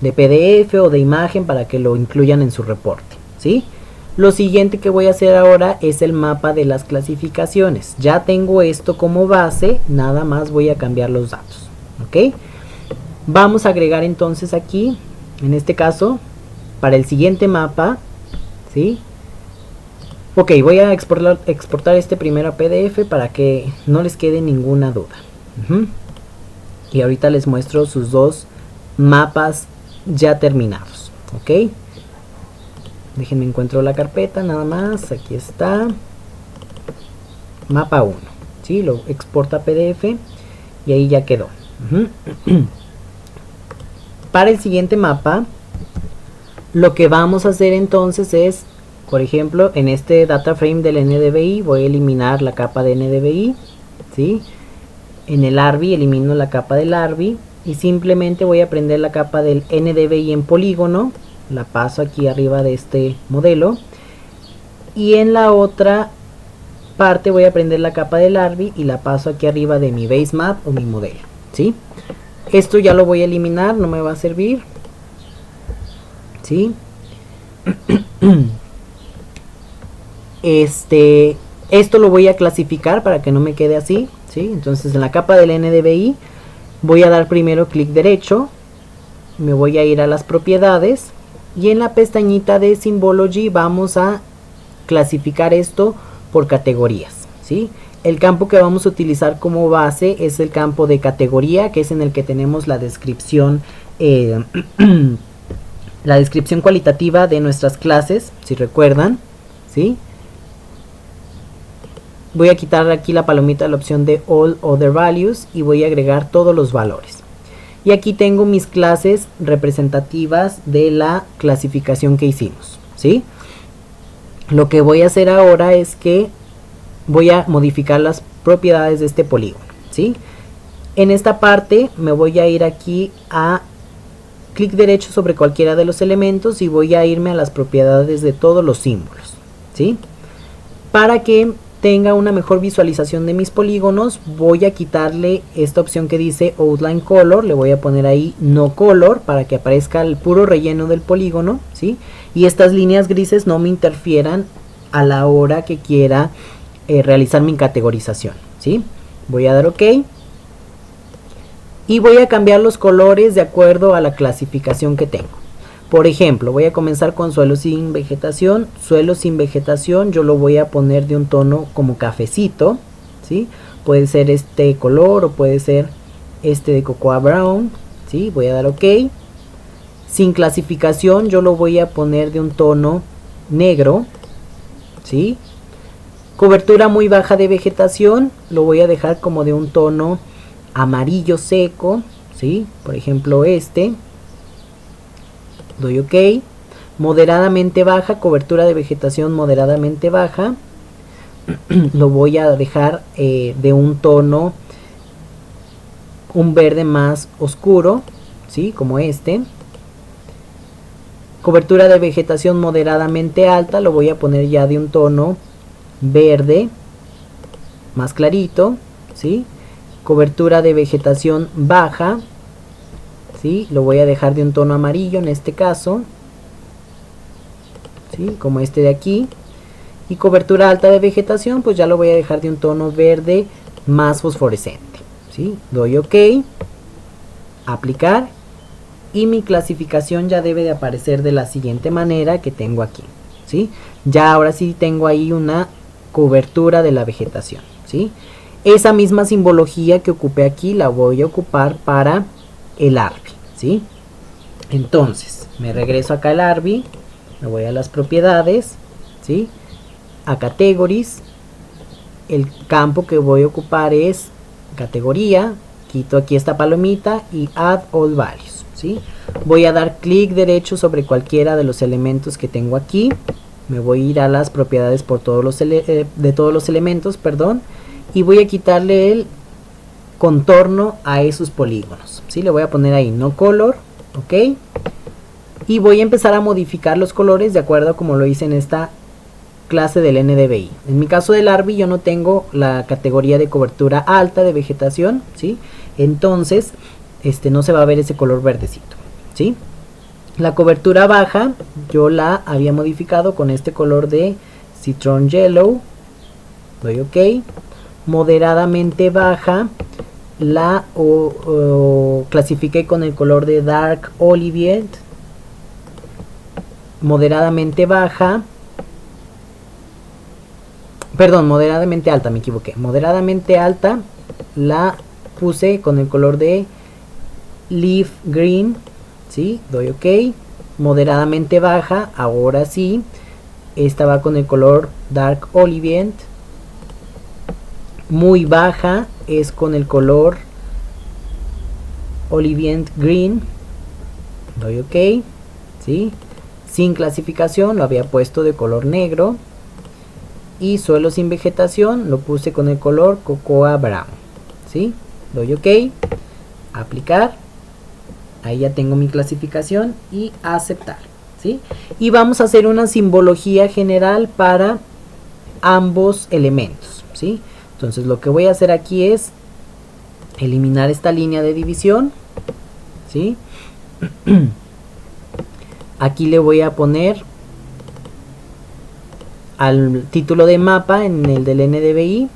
PDF o de imagen para que lo incluyan en su reporte, ¿sí? Lo siguiente que voy a hacer ahora es el mapa de las clasificaciones. Ya tengo esto como base, nada más voy a cambiar los datos, ¿ok? Vamos a agregar entonces aquí, en este caso, para el siguiente mapa, ¿sí? Ok, voy a exportar este primero a PDF para que no les quede ninguna duda. Y ahorita les muestro sus dos mapas ya terminados. Ok, déjenme encuentro la carpeta nada más. Aquí está. Mapa 1. ¿Sí? Lo exporta a PDF y ahí ya quedó. Para el siguiente mapa, lo que vamos a hacer entonces es, por ejemplo, en este data frame del NDVI voy a eliminar la capa de NDVI, ¿sí? En el ARBI elimino la capa del ARBI y simplemente voy a prender la capa del NDVI en polígono, la paso aquí arriba de este modelo, y en la otra parte voy a prender la capa del ARBI y la paso aquí arriba de mi base map o mi modelo, ¿sí? Esto ya lo voy a eliminar, no me va a servir, ¿sí? Esto lo voy a clasificar para que no me quede así, ¿sí? Entonces en la capa del NDVI voy a dar primero clic derecho, me voy a ir a las propiedades y en la pestañita de Symbology vamos a clasificar esto por categorías, ¿sí? El campo que vamos a utilizar como base es el campo de categoría, que es en el que tenemos la descripción la descripción cualitativa de nuestras clases, si recuerdan, ¿sí? Voy a quitar aquí la palomita de la opción de All Other Values y voy a agregar todos los valores. Y aquí tengo mis clases representativas de la clasificación que hicimos, ¿sí? Lo que voy a hacer ahora es que voy a modificar las propiedades de este polígono, ¿sí? En esta parte me voy a ir aquí a clic derecho sobre cualquiera de los elementos y voy a irme a las propiedades de todos los símbolos, ¿sí? Para que tenga una mejor visualización de mis polígonos, voy a quitarle esta opción que dice Outline Color, le voy a poner ahí No Color para que aparezca el puro relleno del polígono, ¿sí? Y estas líneas grises no me interfieran a la hora que quiera realizar mi categorización, ¿sí? Voy a dar OK y voy a cambiar los colores de acuerdo a la clasificación que tengo. Por ejemplo, voy a comenzar con suelo sin vegetación. Suelo sin vegetación yo lo voy a poner de un tono como cafecito, ¿sí? Puede ser este color o puede ser este de cocoa brown, ¿sí? Voy a dar OK. Sin clasificación yo lo voy a poner de un tono negro, ¿sí? Cobertura muy baja de vegetación lo voy a dejar como de un tono amarillo seco, ¿sí? Por ejemplo este. Doy OK. Moderadamente baja, cobertura de vegetación moderadamente baja. Lo voy a dejar de un tono, un verde más oscuro, ¿sí? Como este. Cobertura de vegetación moderadamente alta, lo voy a poner ya de un tono verde más clarito, ¿sí? Cobertura de vegetación baja, ¿sí? Lo voy a dejar de un tono amarillo en este caso, ¿sí? Como este de aquí. Y cobertura alta de vegetación, pues ya lo voy a dejar de un tono verde más fosforescente, ¿sí? Doy OK, aplicar, y mi clasificación ya debe de aparecer de la siguiente manera que tengo aquí, ¿sí? Ya ahora sí tengo ahí una cobertura de la vegetación, ¿sí? Esa misma simbología que ocupé aquí la voy a ocupar para el ARBI, ¿sí? Entonces me regreso acá al ARBI, me voy a las propiedades, ¿sí? A categories, el campo que voy a ocupar es categoría, quito aquí esta palomita y add all values, ¿sí? Voy a dar clic derecho sobre cualquiera de los elementos que tengo aquí, me voy a ir a las propiedades por todos los de todos los elementos, perdón, y voy a quitarle el contorno a esos polígonos, ¿sí? Le voy a poner ahí no color, OK, y voy a empezar a modificar los colores de acuerdo a como lo hice en esta clase del NDVI. En mi caso del ARBI yo no tengo la categoría de cobertura alta de vegetación, ¿sí? Entonces no se va a ver ese color verdecito, ¿sí? La cobertura baja yo la había modificado con este color de Citron Yellow, doy OK. Moderadamente baja la clasifiqué con el color de Dark Olive, moderadamente baja, perdón, moderadamente alta, me equivoqué, moderadamente alta la puse con el color de Leaf Green, ¿sí? Doy OK, moderadamente baja, ahora sí, esta va con el color Dark Olive, muy baja es con el color Olive Green, doy OK, ¿sí? Sin clasificación lo había puesto de color negro, y suelo sin vegetación lo puse con el color Cocoa Brown, ¿sí? Doy OK, aplicar, ahí ya tengo mi clasificación, y aceptar, ¿sí? Y vamos a hacer una simbología general para ambos elementos, ¿sí? Entonces lo que voy a hacer aquí es eliminar esta línea de división, ¿sí? Aquí le voy a poner al título de mapa, en el del NDVI,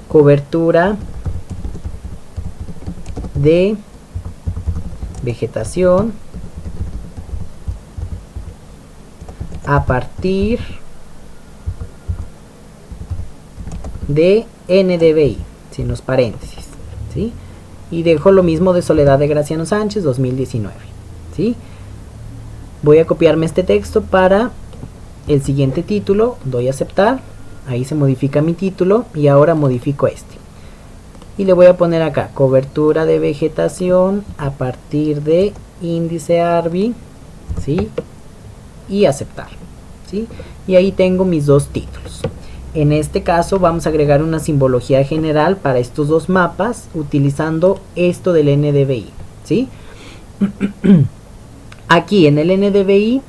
cobertura de vegetación a partir de NDVI, sin los paréntesis, ¿sí? Y dejo lo mismo de Soledad de Graciano Sánchez 2019, ¿sí? Voy a copiarme este texto para el siguiente título, doy a aceptar, ahí se modifica mi título, y ahora modifico este. Y le voy a poner acá, cobertura de vegetación a partir de índice ARBI, ¿sí? Y aceptar, ¿sí? Y ahí tengo mis dos títulos. En este caso vamos a agregar una simbología general para estos dos mapas utilizando esto del NDVI, ¿sí? Aquí en el NDVI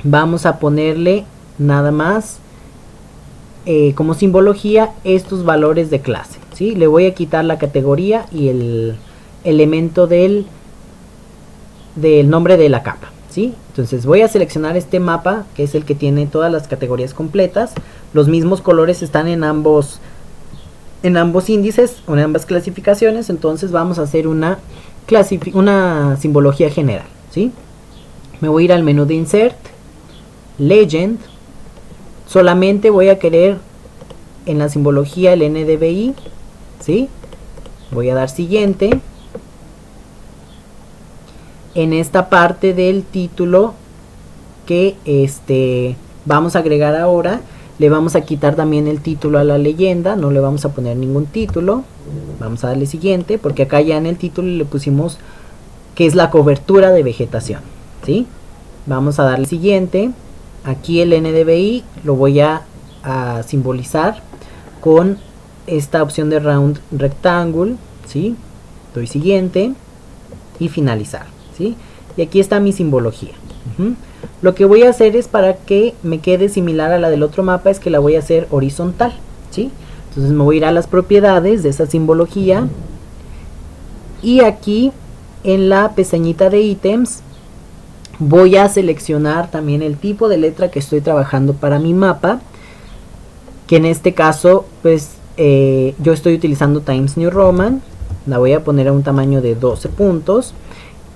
vamos a ponerle nada más como simbología estos valores de clase, ¿sí? Le voy a quitar la categoría y el elemento del nombre de la capa, ¿sí? Entonces voy a seleccionar este mapa, que es el que tiene todas las categorías completas. Los mismos colores están en ambos índices o en ambas clasificaciones. Entonces vamos a hacer una simbología general, ¿sí? Me voy a ir al menú de Insert, Legend. Solamente voy a querer en la simbología el NDVI, ¿sí? Voy a dar siguiente. En esta parte del título que vamos a agregar ahora, le vamos a quitar también el título a la leyenda, no le vamos a poner ningún título. Vamos a darle siguiente, porque acá ya en el título le pusimos que es la cobertura de vegetación, ¿sí? Vamos a darle siguiente. Aquí el NDVI lo voy a simbolizar con esta opción de Round Rectangle, ¿sí? Doy siguiente y finalizar, ¿sí? Y aquí está mi simbología. Lo que voy a hacer es, para que me quede similar a la del otro mapa, es que la voy a hacer horizontal, ¿sí? Entonces me voy a ir a las propiedades de esa simbología, y aquí en la pestañita de ítems voy a seleccionar también el tipo de letra que estoy trabajando para mi mapa, que en este caso pues yo estoy utilizando Times New Roman. La voy a poner a un tamaño de 12 puntos.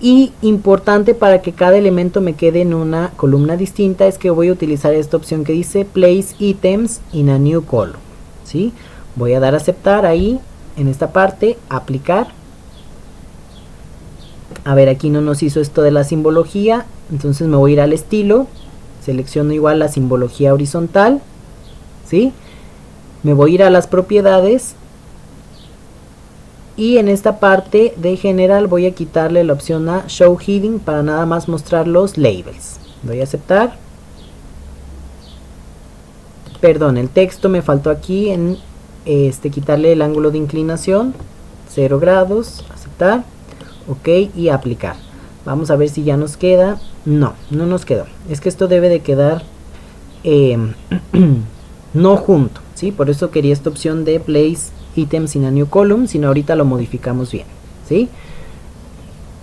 Y importante, para que cada elemento me quede en una columna distinta, es que voy a utilizar esta opción que dice Place Items in a New Column, ¿sí? Voy a dar a aceptar ahí, en esta parte, aplicar. A ver, aquí no nos hizo esto de la simbología, entonces me voy a ir al estilo, selecciono igual la simbología horizontal, ¿sí? Me voy a ir a las propiedades, y en esta parte de general voy a quitarle la opción a Show Heading para nada más mostrar los labels. Doy a aceptar. Perdón, el texto me faltó aquí en quitarle el ángulo de inclinación, 0 grados, aceptar, ok, y aplicar. Vamos a ver si ya nos queda. No, no nos quedó. Es que esto debe de quedar no junto, ¿sí? Por eso quería esta opción de Place Items in a New Column, sino ahorita lo modificamos bien, ¿sí?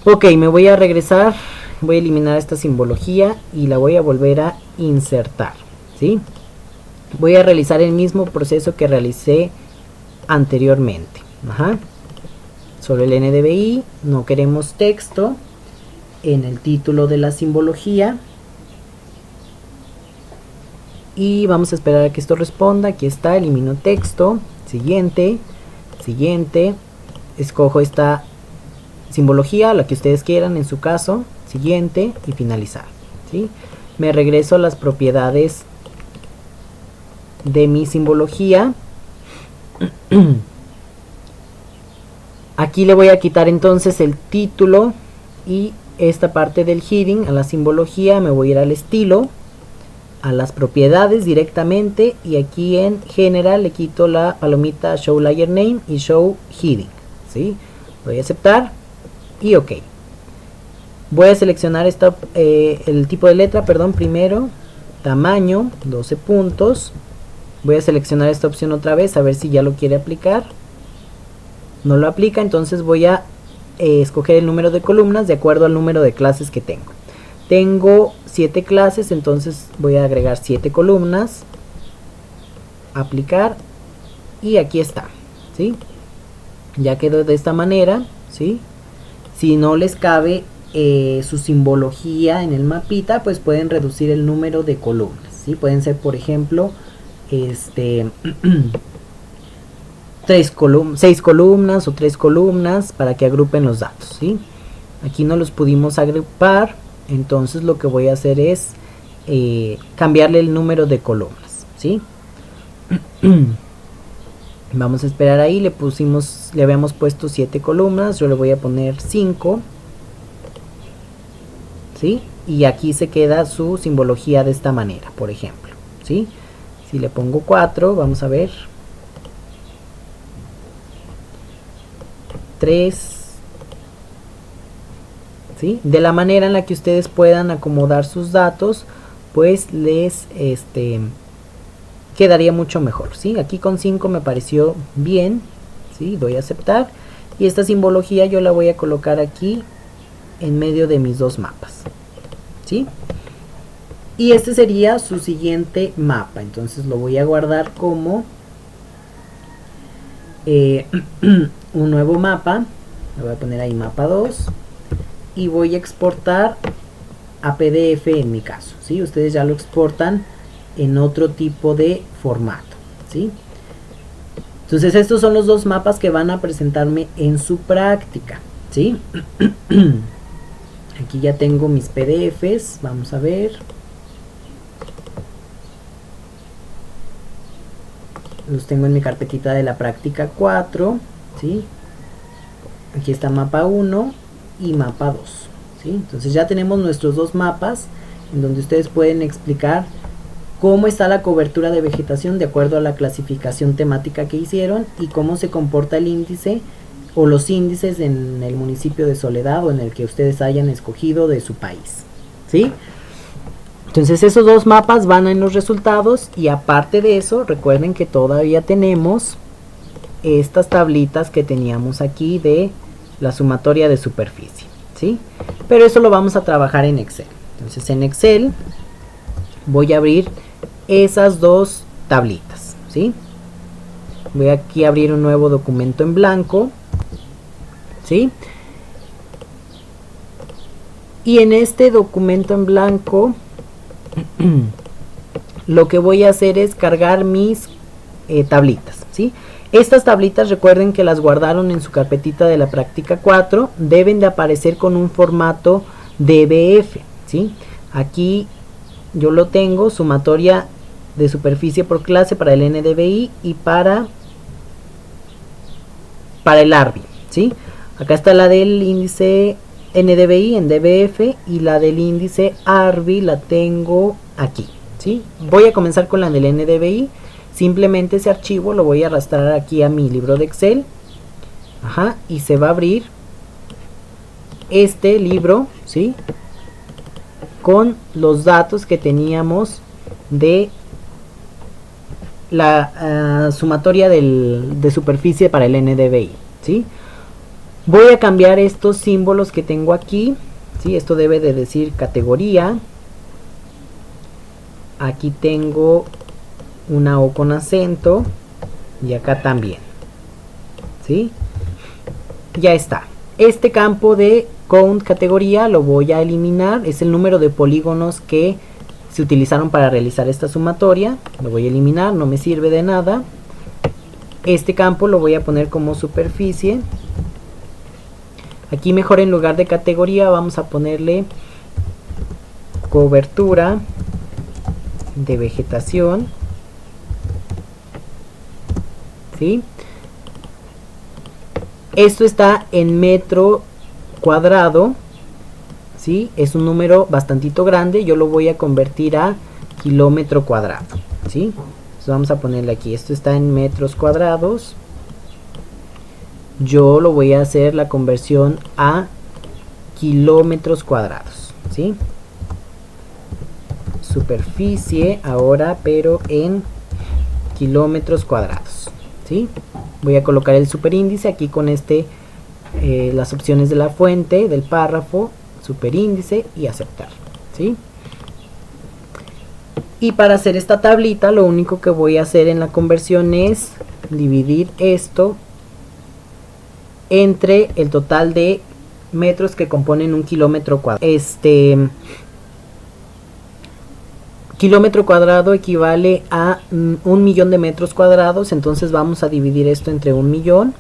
Ok, me voy a regresar, voy a eliminar esta simbología y la voy a volver a insertar, ¿sí? Voy a realizar el mismo proceso que realicé anteriormente. Ajá. Solo el NDVI, no queremos texto en el título de la simbología. Y vamos a esperar a que esto responda. Aquí está, elimino texto. Siguiente, siguiente. Escojo esta simbología, la que ustedes quieran en su caso. Siguiente y finalizar. ¿Sí? Me regreso a las propiedades de mi simbología. Aquí le voy a quitar entonces el título y esta parte del heading a la simbología. Me voy a ir al estilo, a las propiedades directamente, y aquí en general le quito la palomita show layer name y show heading. ¿Sí? Voy a aceptar y ok. Voy a seleccionar el tipo de letra, perdón, primero, tamaño, 12 puntos. Voy a seleccionar esta opción otra vez a ver si ya lo quiere aplicar. No lo aplica, entonces voy a escoger el número de columnas de acuerdo al número de clases que tengo. Tengo 7 clases, entonces voy a agregar 7 columnas, aplicar, y aquí está, ¿sí? Ya quedó de esta manera, ¿sí? Si no les cabe su simbología en el mapita, pues pueden reducir el número de columnas, ¿sí? Pueden ser, por ejemplo, 6 columnas o 3 columnas para que agrupen los datos, ¿sí? Aquí no los pudimos agrupar, entonces lo que voy a hacer es cambiarle el número de columnas, ¿sí? Vamos a esperar ahí, le habíamos puesto 7 columnas, yo le voy a poner 5, ¿sí? Y aquí se queda su simbología de esta manera, por ejemplo, ¿sí? Si le pongo 4, vamos a ver, 3, ¿sí? De la manera en la que ustedes puedan acomodar sus datos, pues les quedaría mucho mejor, ¿sí? Aquí con 5 me pareció bien, ¿sí? Doy a aceptar, y esta simbología yo la voy a colocar aquí en medio de mis dos mapas, ¿sí? Y este sería su siguiente mapa, entonces lo voy a guardar como un nuevo mapa. Le voy a poner ahí mapa 2 y voy a exportar a PDF en mi caso, ¿sí? Ustedes ya lo exportan en otro tipo de formato, ¿sí? Entonces estos son los dos mapas que van a presentarme en su práctica, ¿sí? Aquí ya tengo mis PDFs, vamos a ver. Los tengo en mi carpetita de la práctica 4, ¿sí? Aquí está mapa 1 y mapa 2, ¿sí? Entonces ya tenemos nuestros dos mapas en donde ustedes pueden explicar cómo está la cobertura de vegetación de acuerdo a la clasificación temática que hicieron y cómo se comporta el índice o los índices en el municipio de Soledad o en el que ustedes hayan escogido de su país, ¿sí? Entonces esos dos mapas van en los resultados, y aparte de eso recuerden que todavía tenemos estas tablitas que teníamos aquí de la sumatoria de superficie, ¿sí? Pero eso lo vamos a trabajar en Excel. Entonces en Excel voy a abrir esas dos tablitas, ¿sí? Voy aquí a abrir un nuevo documento en blanco, ¿sí? Y en este documento en blanco lo que voy a hacer es cargar mis tablitas, ¿sí? Estas tablitas recuerden que las guardaron en su carpetita de la práctica 4, deben de aparecer con un formato DBF, ¿sí? Aquí yo lo tengo, sumatoria de superficie por clase para el NDVI y para el ARBI, ¿sí? Acá está la del índice NDVI en DBF y la del índice ARBI la tengo aquí, ¿sí? Voy a comenzar con la del NDVI. Simplemente ese archivo lo voy a arrastrar aquí a mi libro de Excel. Ajá, y se va a abrir este libro, ¿sí? Con los datos que teníamos de la sumatoria de superficie para el NDVI, ¿sí? Voy a cambiar estos símbolos que tengo aquí, ¿sí? Esto debe de decir categoría. Aquí tengo una O con acento y acá también, ¿sí? Ya está. Este campo de count categoría lo voy a eliminar, es el número de polígonos que se utilizaron para realizar esta sumatoria, lo voy a eliminar, no me sirve de nada. Este campo lo voy a poner como superficie. Aquí mejor en lugar de categoría vamos a ponerle cobertura de vegetación, ¿sí? Esto está en metro cuadrado, ¿sí? Es un número bastantito grande, yo lo voy a convertir a kilómetro cuadrado, ¿sí? Entonces vamos a ponerle aquí, esto está en metros cuadrados. Yo lo voy a hacer la conversión a kilómetros cuadrados, ¿sí? Superficie ahora, pero en kilómetros cuadrados, ¿sí? Voy a colocar el superíndice aquí con las opciones de la fuente, del párrafo, superíndice y aceptar, ¿sí? Y para hacer esta tablita, lo único que voy a hacer en la conversión es dividir esto entre el total de metros que componen un kilómetro cuadrado. Kilómetro cuadrado equivale a 1.000.000 de metros cuadrados, entonces vamos a dividir esto entre 1.000.000,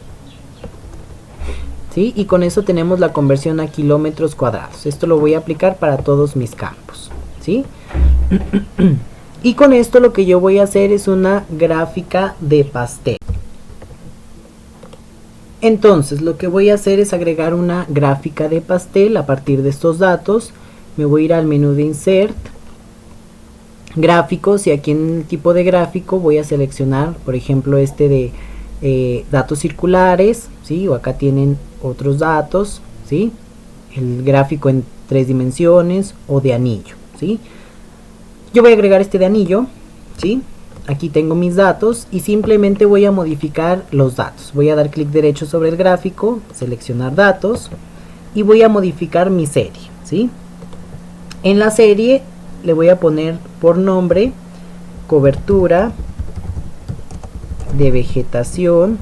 ¿sí? Y con eso tenemos la conversión a kilómetros cuadrados. Esto lo voy a aplicar para todos mis campos, ¿sí? Y con esto lo que yo voy a hacer es una gráfica de pastel. Entonces lo que voy a hacer es agregar una gráfica de pastel a partir de estos datos. Me voy a ir al menú de Insert, Gráficos, y aquí en el tipo de gráfico voy a seleccionar, por ejemplo, este de datos circulares, ¿sí? O acá tienen otros datos, ¿sí? El gráfico en 3 dimensiones o de anillo, ¿sí? Yo voy a agregar este de anillo, ¿sí? Aquí tengo mis datos y simplemente voy a modificar los datos. Voy a dar clic derecho sobre el gráfico, seleccionar datos y voy a modificar mi serie, ¿sí? En la serie le voy a poner por nombre cobertura de vegetación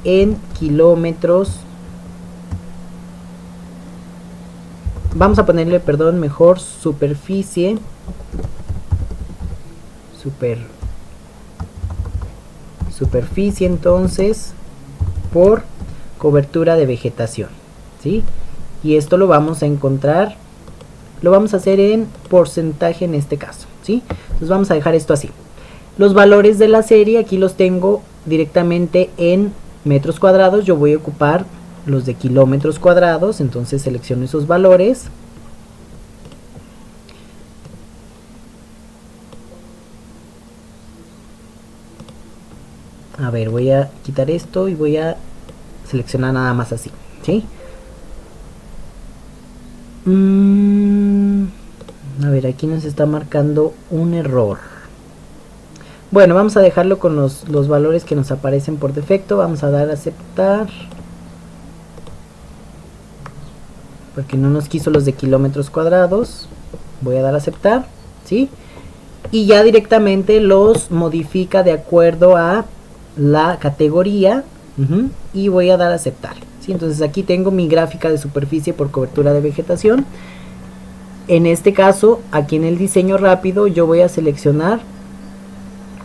en kilómetros. Vamos a ponerle, perdón, mejor superficie. Superficie entonces por cobertura de vegetación, ¿sí? Y esto lo vamos a encontrar, lo vamos a hacer en porcentaje en este caso, ¿sí? Entonces vamos a dejar esto así. Los valores de la serie aquí los tengo directamente en metros cuadrados. Yo voy a ocupar los de kilómetros cuadrados, entonces selecciono esos valores. A ver, voy a quitar esto y voy a seleccionar nada más así, ¿sí? A ver, aquí nos está marcando un error. Bueno, vamos a dejarlo con los valores que nos aparecen por defecto. Vamos a dar a aceptar, porque no nos quiso los de kilómetros cuadrados. Voy a dar a aceptar, ¿sí? Y ya directamente los modifica de acuerdo a la categoría, y voy a dar a aceptar, ¿sí? Entonces aquí tengo mi gráfica de superficie por cobertura de vegetación. En este caso, aquí en el diseño rápido, yo voy a seleccionar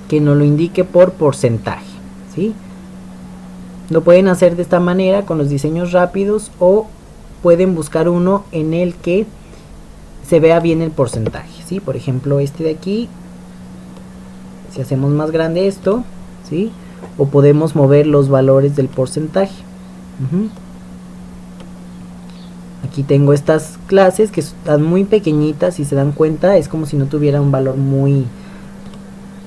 que nos lo indique por porcentaje, ¿sí? Lo pueden hacer de esta manera con los diseños rápidos, o pueden buscar uno en el que se vea bien el porcentaje, ¿sí? Por ejemplo, este de aquí, si hacemos más grande esto, ¿sí? O podemos mover los valores del porcentaje. Aquí tengo estas clases que están muy pequeñitas, si se dan cuenta es como si no tuviera un valor muy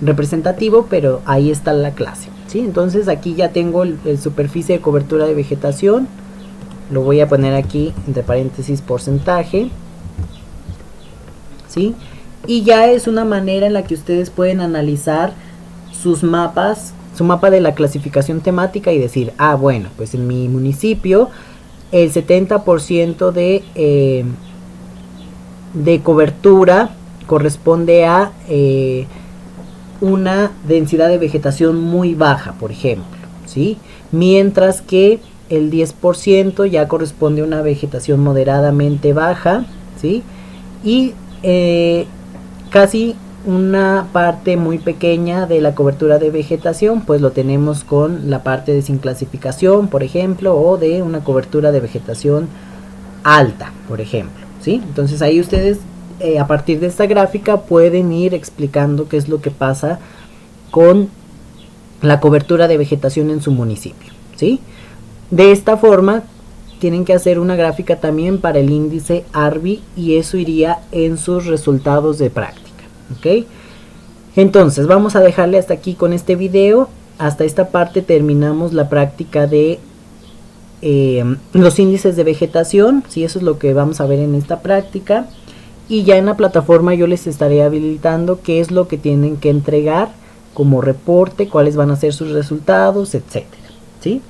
representativo, pero ahí está la clase, ¿sí? Entonces aquí ya tengo el superficie de cobertura de vegetación. Lo voy a poner aquí entre paréntesis porcentaje, ¿sí? Y ya es una manera en la que ustedes pueden analizar sus mapas, su mapa de la clasificación temática, y decir, ah, bueno, pues en mi municipio el 70% de cobertura corresponde a una densidad de vegetación muy baja, por ejemplo, ¿sí? Mientras que el 10% ya corresponde a una vegetación moderadamente baja, ¿sí? Y casi una parte muy pequeña de la cobertura de vegetación pues lo tenemos con la parte de sin clasificación, por ejemplo, o de una cobertura de vegetación alta, por ejemplo, ¿sí? Entonces ahí ustedes a partir de esta gráfica pueden ir explicando qué es lo que pasa con la cobertura de vegetación en su municipio, ¿sí? De esta forma tienen que hacer una gráfica también para el índice ARBI y eso iría en sus resultados de práctica, ¿ok? Entonces vamos a dejarle hasta aquí con este video. Hasta esta parte terminamos la práctica de los índices de vegetación, ¿sí? Eso es lo que vamos a ver en esta práctica. Y ya en la plataforma yo les estaré habilitando qué es lo que tienen que entregar como reporte, cuáles van a ser sus resultados, etcétera, ¿sí?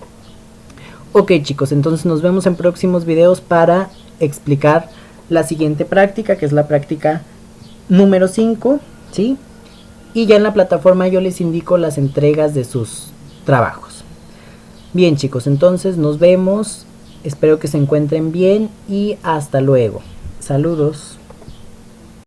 Ok chicos, entonces nos vemos en próximos videos para explicar la siguiente práctica, que es la práctica número 5, ¿sí? Y ya en la plataforma yo les indico las entregas de sus trabajos. Bien chicos, entonces nos vemos, espero que se encuentren bien y hasta luego. Saludos.